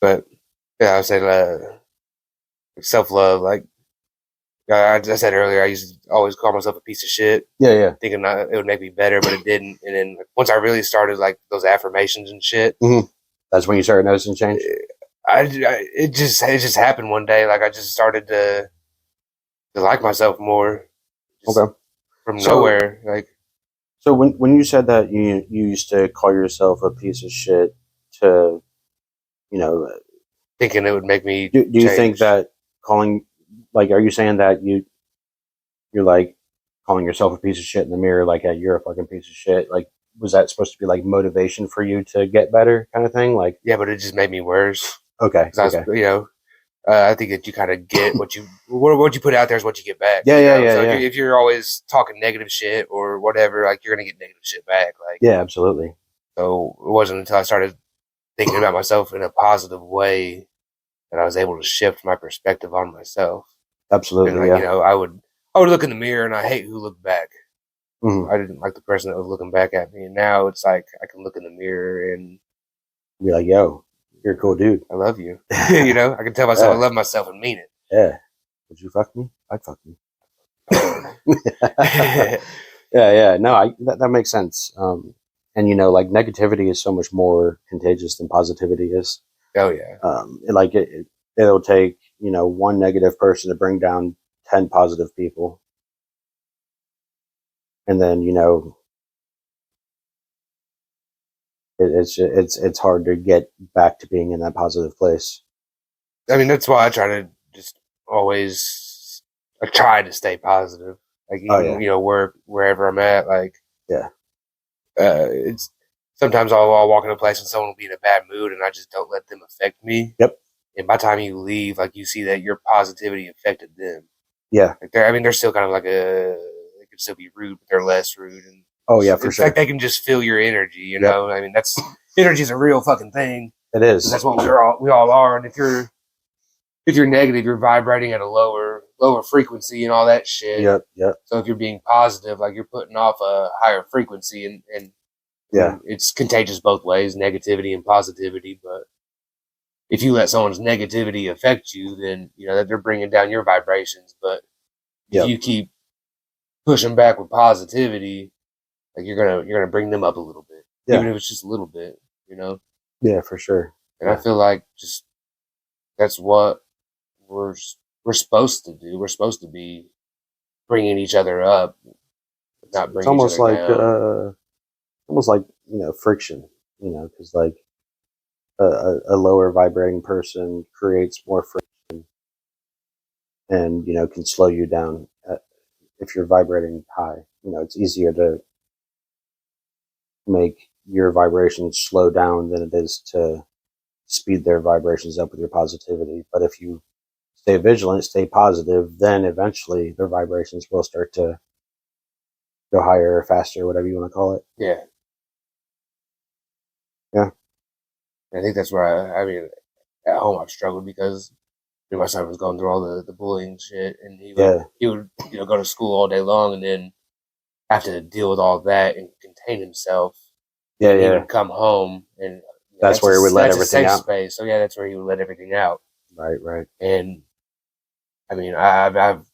But yeah, I would say self-love. Like I said earlier, I used to always call myself a piece of shit. Yeah. Thinking it would make me better, but it didn't. And then once I really started like those affirmations and shit, that's when you started noticing change. It just happened one day. Like I just started to like myself more. Okay. From nowhere, like. So when you said that you used to call yourself a piece of shit, to, thinking it would make me. Do you think that calling, like, are you saying that you're like calling yourself a piece of shit in the mirror, like, hey, you're a fucking piece of shit? Like, was that supposed to be like motivation for you to get better, kind of thing? Like, yeah, but it just made me worse. Okay. I think that you kind of get what you put out there is what you get back. Yeah. So if you're always talking negative shit or whatever, like, you're gonna get negative shit back. Like, yeah, absolutely. So it wasn't until I started thinking about myself in a positive way that I was able to shift my perspective on myself. Absolutely. And, I would look in the mirror and I hate who looked back. Mm-hmm. I didn't like the person that was looking back at me, and now it's like I can look in the mirror and be like, "Yo, you're a cool dude. I love you." I can tell myself I love myself and mean it. Yeah. Would you fuck me? I'd fuck you. Yeah. No, that makes sense. And like, negativity is so much more contagious than positivity is. Oh yeah. It'll take one negative person to bring down 10 positive people, and then it's hard to get back to being in that positive place. I mean, that's why I try to just always try to stay positive. Like, even, wherever I'm at, like, yeah. It's sometimes I'll walk in a place and someone will be in a bad mood, and I just don't let them affect me. Yep. And by the time you leave, like, you see that your positivity affected them. Yeah. Like, they're still kind of like they can still be rude, but they're less rude. And oh yeah, for sure. Like, they can just feel your energy. You know, I mean, that's energy is a real fucking thing. It is. That's what we all are. And if you're negative, you're vibrating at a lower frequency and all that shit. Yep. So if you're being positive, like, you're putting off a higher frequency, and yeah, it's contagious both ways, negativity and positivity. But if you let someone's negativity affect you, then that they're bringing down your vibrations. But if you keep pushing back with positivity, like, you're gonna bring them up a little bit, even if it's just a little bit. Yeah, for sure. And I feel like just that's what we're supposed to do. We're supposed to be bringing each other up, not bringing it's almost each other down. Almost like friction, because like a lower vibrating person creates more friction, and can slow you down. If you're vibrating high, it's easier to make your vibrations slow down than it is to speed their vibrations up with your positivity. But if you stay vigilant, stay positive, then eventually their vibrations will start to go higher or faster, whatever you want to call it. Yeah. I think that's where I mean, at home I've struggled because my son was going through all the bullying shit, and he would go to school all day long and then have to deal with all that and contain himself. He would come home, and that's where he would let everything out. Space. So that's where he would let everything out. Right. And I mean, I've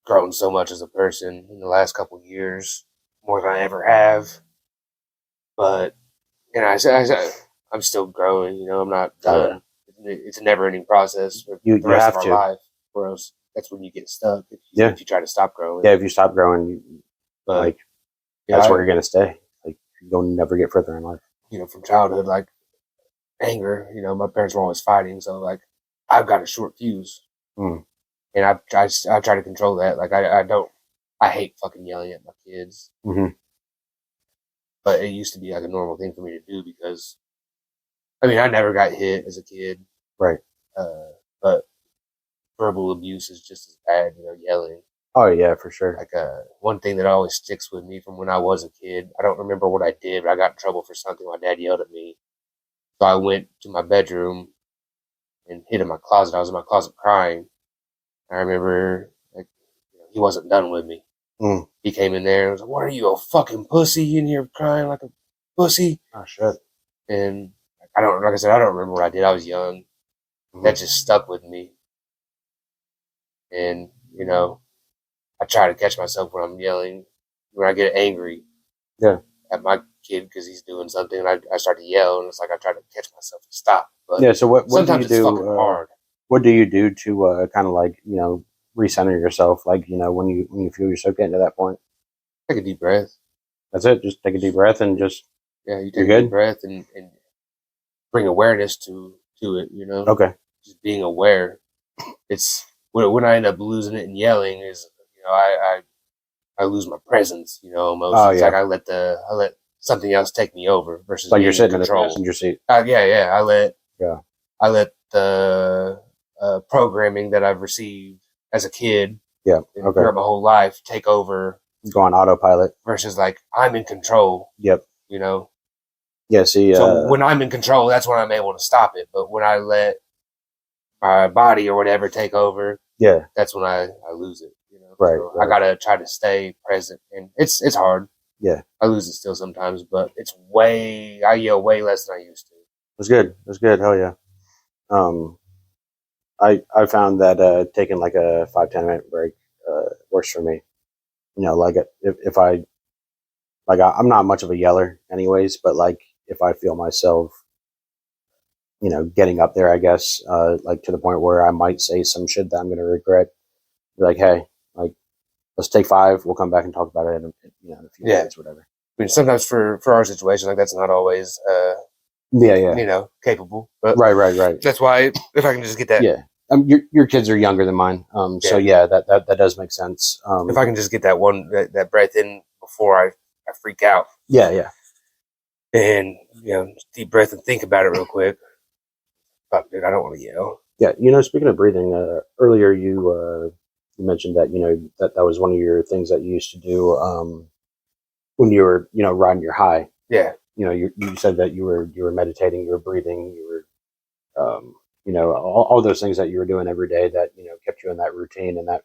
grown so much as a person in the last couple of years, more than I ever have. But I'm still growing. I'm not done. It's a never-ending process for the rest of our life for us. that's when you get stuck. If you try to stop growing. Yeah, if you stop growing, that's where you're gonna stay. Like you'll never get further in life. From childhood, like anger. My parents were always fighting, so like I've got a short fuse, and I try to control that. Like I hate fucking yelling at my kids, but it used to be like a normal thing for me to do because, I never got hit as a kid, right? But verbal abuse is just as bad, yelling. Oh yeah, for sure. Like one thing that always sticks with me from when I was a kid, I don't remember what I did, but I got in trouble for something. My dad yelled at me. So I went to my bedroom and hid in my closet. I was in my closet crying. I remember he wasn't done with me. He came in there and was like, "What are you, a fucking pussy in here crying like a pussy?" Oh shit. And I don't remember what I did. I was young. That just stuck with me. And, I try to catch myself when I'm yelling, when I get angry at my kid because he's doing something, and I start to yell, and it's like I try to catch myself to stop. But so what sometimes do you do? It's fucking hard. What do you do to kind of like recenter yourself? Like when you feel yourself getting to that point, take a deep breath. That's it. Just take a deep breath and just you take a deep breath and bring awareness to it. Okay. Just being aware. It's when I end up losing it and yelling is I lose my presence. Almost. It's like I let something else take me over versus like you're sitting in control. In the passenger seat. I let the programming that I've received as a kid, throughout my whole life, take over. Go on autopilot versus like I'm in control. Yep. Yeah. See. So when I'm in control, that's when I'm able to stop it. But when I let my body or whatever take over, that's when I lose it. Right, so I gotta try to stay present, and it's hard. Yeah, I lose it still sometimes, but I yell way less than I used to. It was good. Hell yeah. I found that taking like a 5-10 minute break works for me. Like if I I'm not much of a yeller anyways, but like if I feel myself getting up there, I guess like to the point where I might say some shit that I'm gonna regret, be like, hey, like let's take 5, we'll come back and talk about it in a few minutes, whatever. Sometimes for our situation, like that's not always capable. But right. That's why if I can just get that. Yeah. Your kids are younger than mine. So that does make sense. If I can just get that breath in before I freak out. Yeah. And, deep breath and think about it real quick. Fuck, dude, I don't want to yell. Yeah. Speaking of breathing, earlier you mentioned that, that was one of your things that you used to do, when you were, riding your high. Yeah. You said that you were meditating, you were breathing, you were, all those things that you were doing every day that, kept you in that routine and that,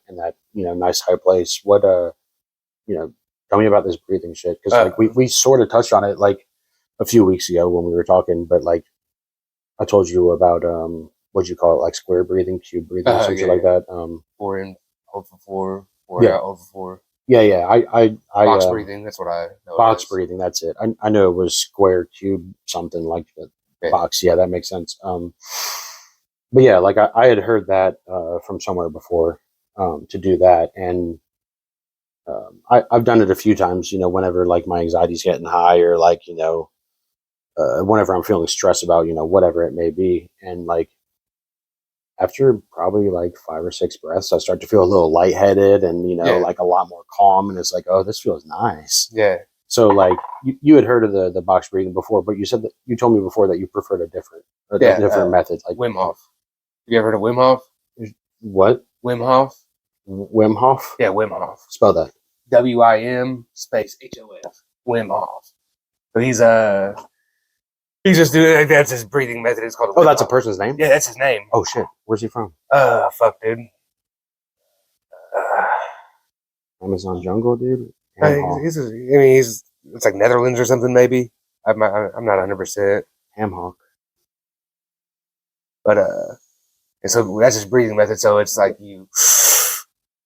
nice high place. What, tell me about this breathing shit. Cause like we sort of touched on it like a few weeks ago when we were talking, but like I told you about, what'd you call it? Like square breathing, cube breathing, something like that. 4 in, hold for 4, out, hold for 4. Yeah. I box breathing. That's what I know. Box breathing. That's it. I know it was square, cube, something like that. Box. Yeah, that makes sense. But yeah, like I had heard that from somewhere before to do that, and I've done it a few times. Whenever like my anxiety's getting high, or like whenever I'm feeling stressed about whatever it may be, and like after probably like 5 or 6 breaths, I start to feel a little lightheaded and like a lot more calm, and it's like, oh, this feels nice. Yeah. So like you had heard of the box breathing before, but you said that you told me before that you preferred a different method, like Wim Hof. Have you ever heard of Wim Hof? What? Wim Hof? Wim Hof? Yeah, Wim Hof. Spell that. WIM space HOF. Wim Hof. So he's just doing, that's his breathing method. It's called. Oh, that's a person's name? Yeah, that's his name. Oh shit. Where's he from? Fuck, dude. Amazon jungle, dude. It's like Netherlands or something, maybe. I'm not 100%. Ham hock. But and so that's his breathing method. So it's like you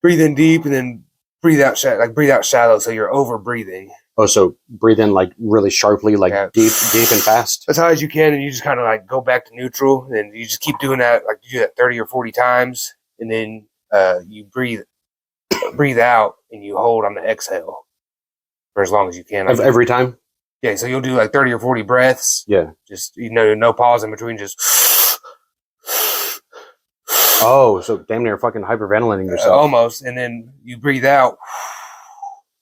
breathe in deep and then breathe out shallow. So you're over breathing. Oh, so breathe in like really sharply, like deep and fast. As high as you can, and you just kind of like go back to neutral, and you just keep doing that. Like you do that 30 or 40 times, and then you breathe out and you hold on the exhale for as long as you can. Like, every time? Yeah, so you'll do like 30 or 40 breaths. Yeah. Just, no pause in between, just... Oh, so damn near fucking hyperventilating yourself. Almost, and then you breathe out.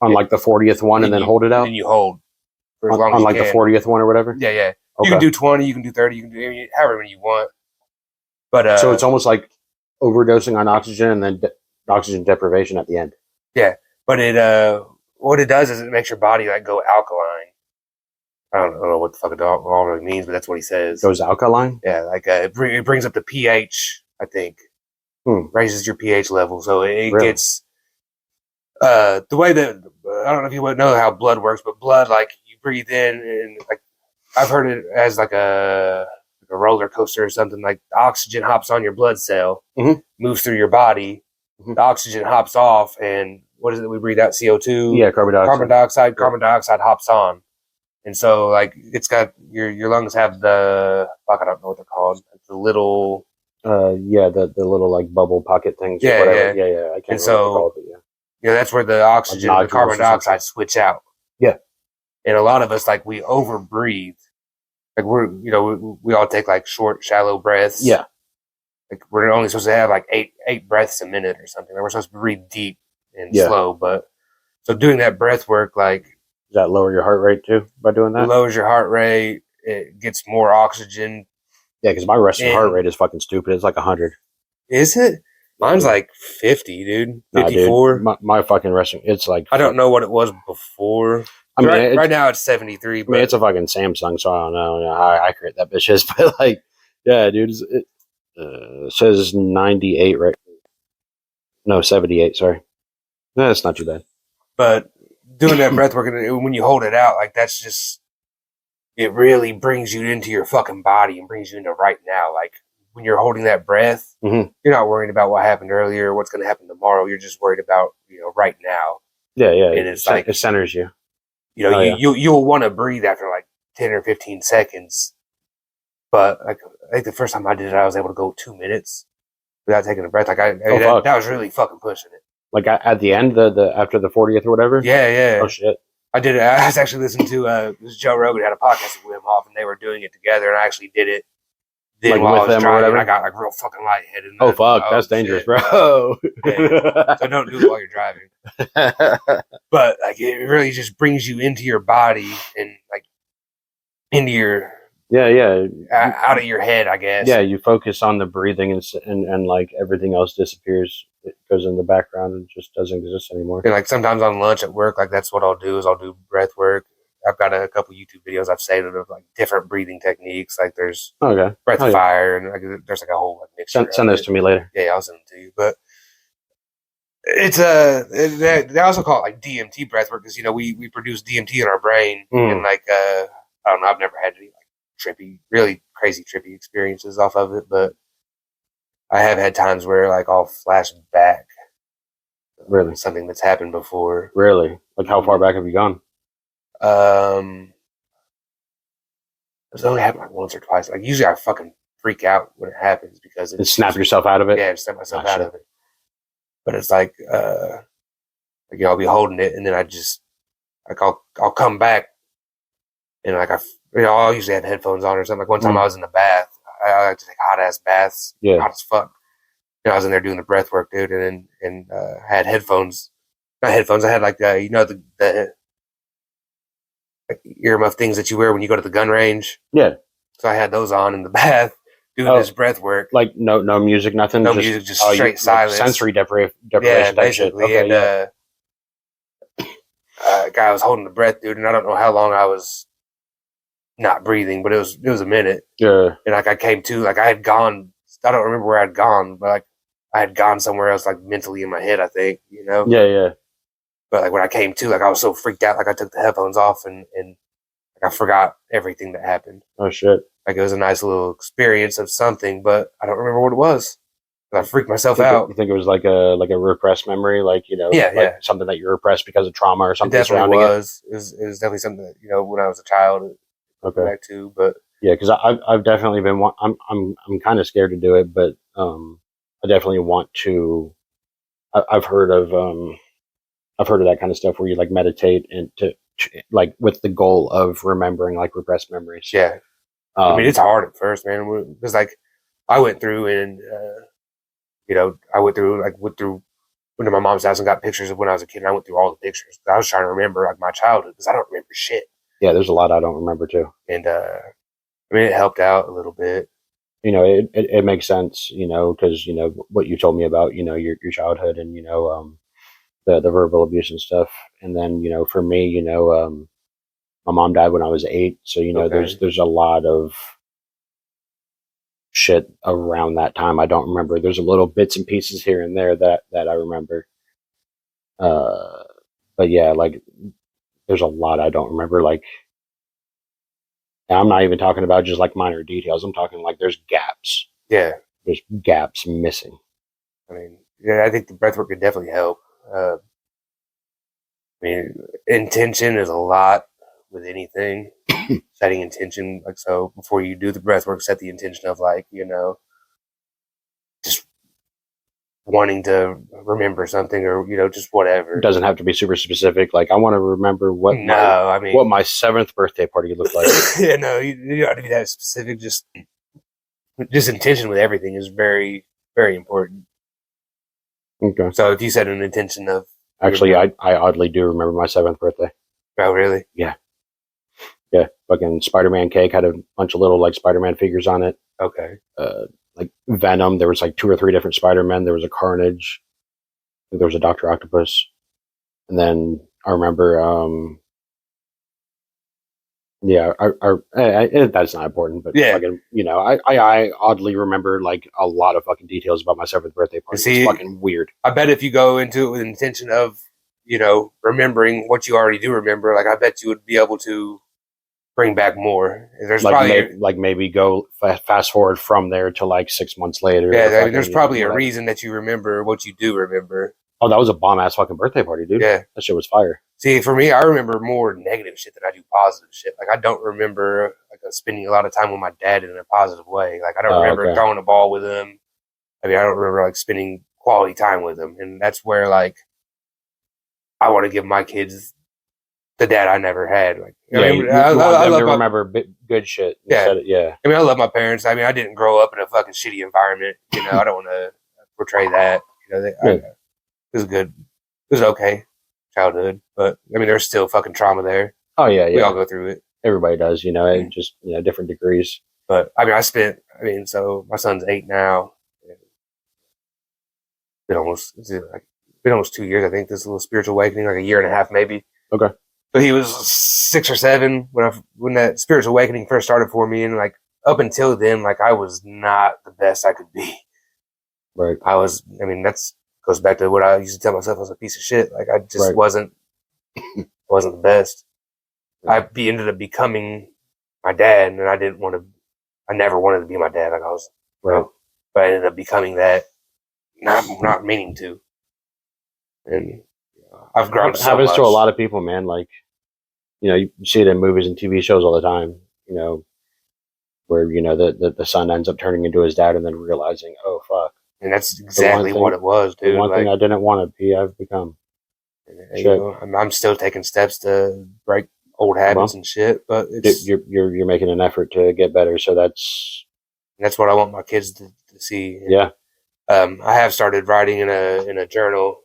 On like the 40th one and then hold it out? And then you hold for as long as on you like can. The 40th one or whatever? Yeah. Okay. You can do 20, you can do 30, you can do however many you want. But so it's almost like overdosing on oxygen and then oxygen deprivation at the end. Yeah, but what it does is it makes your body like go alkaline. I don't know what the fuck it all really means, but that's what he says. Goes alkaline? Yeah, like it brings up the pH, I think. Raises your pH level, so it really? Gets the way that I don't know if you know how blood works, but blood, like you breathe in and like I've heard it as like a roller coaster or something. Like the oxygen hops on your blood cell, moves through your body. The oxygen hops off, and what is it? We breathe out CO2. Yeah, carbon dioxide. Carbon dioxide hops on, and so like it's got your lungs have the fuck. I don't know what they're called. It's the little. The little like bubble pocket things. Yeah, or whatever. Yeah. I can't remember what they're called, but yeah, that's where the oxygen and the carbon dioxide switch out. Yeah, and a lot of us like we overbreathe. Like we all take like short, shallow breaths. Yeah. Like we're only supposed to have like eight breaths a minute or something. Like we're supposed to breathe deep and slow. But so doing that breath work, like does that lower your heart rate too by doing that? It lowers your heart rate. It gets more oxygen. Yeah, because my resting heart rate is fucking stupid. It's like 100. Is it? Mine's like 50, dude. 54. Nah, dude. My fucking resting, it's like... I don't know what it was before. I mean, right now it's 73. But I mean, it's a fucking Samsung, so I don't know how accurate that bitch is. But like, yeah, dude, it says 98, right? No, 78, sorry. No, that's not too bad. But doing that breath work, when you hold it out, like that's just... It really brings you into your fucking body and brings you into right now. Like when you're holding that breath, you're not worrying about what happened earlier, what's going to happen tomorrow. You're just worried about, right now. Yeah. And it's like, it centers you. You'll want to breathe after like 10 or 15 seconds. But like, I think the first time I did it, I was able to go 2 minutes without taking a breath. Like that was really fucking pushing it. Like at the end, the after the 40th or whatever? Yeah. Oh shit. I did it. I was actually listening to Joe Rogan had a podcast with Wim Hof, and they were doing it together. And I actually did it. Then while I was driving, I got like real fucking lightheaded. Oh fuck, that's dangerous, bro. Yeah. So don't do it while you're driving. But like, it really just brings you into your body and like into your out of your head, I guess. Yeah, you focus on the breathing and like everything else disappears. It goes in the background and just doesn't exist anymore. And like sometimes on lunch at work, like that's what I'll do is I'll do breath work. I've got a couple YouTube videos I've saved of like different breathing techniques. Like there's breath of fire and like there's like a whole like mixture. Send those to me later. Yeah, I'll send them to you. But it's they also call it like DMT breath work because we produce DMT in our brain and like I don't know, I've never had any like really crazy trippy experiences off of it, but I have had times where like I'll flash back really something that's happened before. Really? Like how far back have you gone? It's only happened like once or twice. Like usually I fucking freak out when it happens because and snap yourself out of it. Yeah, snap myself out of it. But it's like I'll be holding it and then I just like I'll come back and like I'll usually have headphones on or something. Like one time I was in the bath. I like to take hot ass baths, hot as fuck. And I was in there doing the breath work, dude, and I had headphones. Not headphones. I had like the like earmuff things that you wear when you go to the gun range. Yeah. So I had those on in the bath doing this breath work. Like no music, nothing. No music, just straight silence. Like sensory deprivation. Yeah, basically. Okay, and guy was holding the breath, dude, and I don't know how long I was not breathing, but it was a minute. Yeah. And like I came to, like I had gone. I don't remember where I'd gone, but like I had gone somewhere else, like mentally in my head, I think, Yeah. But like when I came to, like I was so freaked out, like I took the headphones off and like I forgot everything that happened. Oh shit! Like it was a nice little experience of something, but I don't remember what it was. I freaked myself out. You think it was like a repressed memory, like something that you repressed because of trauma or something? It definitely was. It was definitely something that when I was a child. Back to, but yeah, because I've definitely been. I'm kind of scared to do it, but I definitely want to I've heard of that kind of stuff where you like meditate and to like with the goal of remembering like repressed memories. Yeah. I mean, it's hard at first, man, because like I went through and I went through to my mom's house and got pictures of when I was a kid. And I went through all the pictures. I was trying to remember like my childhood because I don't remember shit. Yeah, there's a lot I don't remember too. And I mean, it helped out a little bit. It makes sense, because what you told me about your childhood and the verbal abuse and stuff. And then for me, my mom died when I was 8, so okay. there's a lot of shit around that time I don't remember. There's a little bits and pieces here and there that I remember. But yeah, like there's a lot I don't remember. Like, I'm not even talking about just like minor details. I'm talking like there's gaps. Yeah, there's gaps missing. I mean, yeah, I think the breathwork could definitely help. I mean, intention is a lot with anything. Setting intention, like, so before you do the breath work, set the intention of like, just wanting to remember something or, just whatever. It doesn't have to be super specific. Like, I want to remember what my 7th birthday party looked like. Yeah, no, you don't have to be that specific. Just intention with everything is very, very important. Okay. So if you set an intention of... Actually, I oddly do remember my 7th birthday. Oh, really? Yeah. Yeah, fucking Spider-Man cake had a bunch of little like Spider-Man figures on it. Okay. Like Venom, there was like 2 or 3 different Spider-Men. There was a Carnage. There was a Dr. Octopus. And then I remember, that's not important, but yeah, fucking, I oddly remember like a lot of fucking details about my 7th birthday party. See, it's fucking weird. I bet if you go into it with an intention of, remembering what you already do remember, like I bet you would be able to bring back more. There's like maybe go fast forward from there to like 6 months later. Yeah, I mean, there's probably a reason that you remember what you do remember. Oh, that was a bomb ass fucking birthday party, dude. Yeah, that shit was fire. See, for me, I remember more negative shit than I do positive shit. Like I don't remember like spending a lot of time with my dad in a positive way. Like I don't remember throwing a ball with him. I mean, I don't remember like spending quality time with him, and that's where like I want to give my kids the dad I never had. Like, I love them to remember good shit. Yeah, yeah. I mean, I love my parents. I mean, I didn't grow up in a fucking shitty environment. I don't want to portray that. It was good. It was okay childhood, but I mean, there's still fucking trauma there. Oh yeah, we all go through it. Everybody does, just different degrees. But I mean, so my son's 8 now. It's been almost 2 years. I think this little spiritual awakening, like a year and a half, maybe. Okay. So he was 6 or 7 when that spiritual awakening first started for me, and like up until then, like I was not the best I could be. Right. That's goes back to what I used to tell myself I was a piece of shit. Like I just wasn't the best. Right. I ended up becoming my dad, and I never wanted to be my dad. Like I was, but I ended up becoming that, not meaning to. And I've grown so much. Happens to a lot of people, man. Like, you see it in movies and TV shows all the time, where, the son ends up turning into his dad and then realizing, oh, fuck. And that's exactly what it was, dude. The one thing I didn't want to be, I've become. I'm still taking steps to break old habits and shit, but you're making an effort to get better, so that's what I want my kids to see. Yeah. I have started writing in a journal.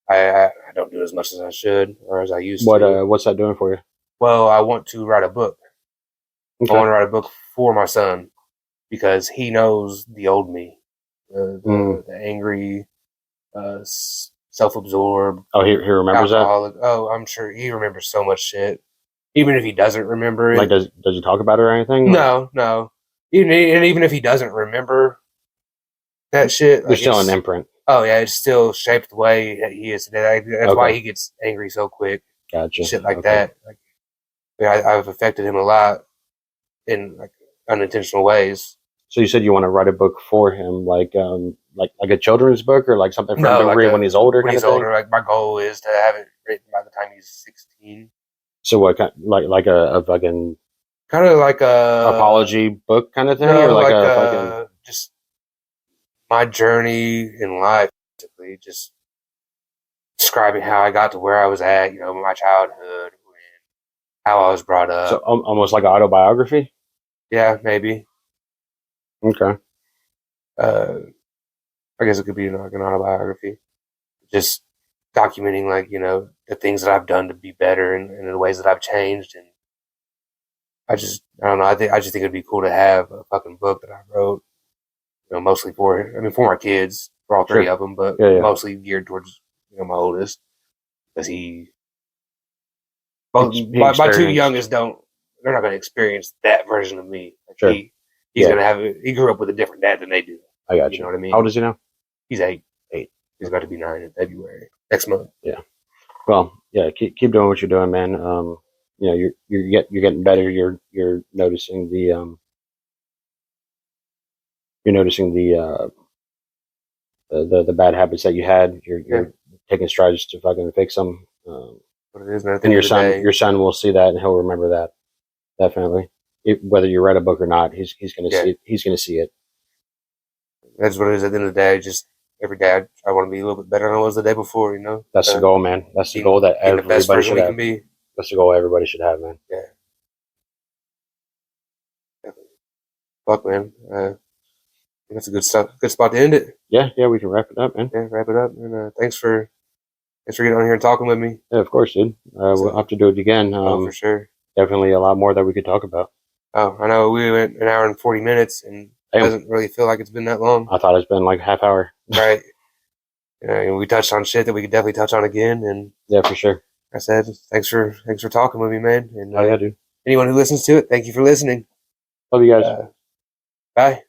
I don't do as much as I should or as I used to. What's that doing for you? Well, I want to write a book. Okay. I want to write a book for my son because he knows the old me. The angry, self-absorbed. Oh, he remembers alcoholic. That? Oh, I'm sure he remembers so much shit. Even if he doesn't remember it. Like, does he talk about it or anything? No. Even if he doesn't remember that shit. There's still an imprint. Oh, yeah, it's still shaped the way that he is today. That's why he gets angry so quick. Gotcha. Shit like that. Like, I've affected him a lot in like unintentional ways. So you said you want to write a book for him, like a children's book, or like something for him to read when he's older. When he's older, like my goal is to have it written by the time he's 16. So what kind, like a fucking kind of like a apology book kind of thing, no, or like a fucking just my journey in life, basically, just describing how I got to where I was at, my childhood, how I was brought up. So almost like an autobiography? Yeah, maybe. Okay. I guess it could be like an autobiography. Just documenting, like, the things that I've done to be better and the ways that I've changed. And I don't know. I just think it'd be cool to have a fucking book that I wrote, mostly for my kids, for all three of them, but mostly geared towards, my oldest, because my two youngest they're not going to experience that version of me. Like he's going to he grew up with a different dad than they do. I got you. You know what I mean? How old is he now? He's 8. He's about to be 9 in February next month. Yeah. Well, yeah. Keep doing what you're doing, man. You're getting better. You're noticing the the bad habits that you had. You're taking strides to fucking fix them. What it is, man. And your son will see that and he'll remember that. Definitely. Whether you read a book or not, he's gonna see it. He's gonna see it. That's what it is. At the end of the day, just every day I want to be a little bit better than I was the day before. That's the goal, man. That's the goal that everybody should have. That's the goal everybody should have, man. Yeah. Definitely. Fuck, man. That's a good spot to end it. Yeah, we can wrap it up, man. Yeah, wrap it up. And thanks for getting on here and talking with me. Yeah, of course, dude. We'll have to do it again. For sure. Definitely a lot more that we could talk about. Oh, I know. We went an hour and 40 minutes, and it doesn't really feel like it's been that long. I thought it's been like a half hour. Right. We touched on shit that we could definitely touch on again. And yeah, for sure. I said, thanks for talking with me, man. And yeah, dude. Anyone who listens to it, thank you for listening. Love you guys. Bye.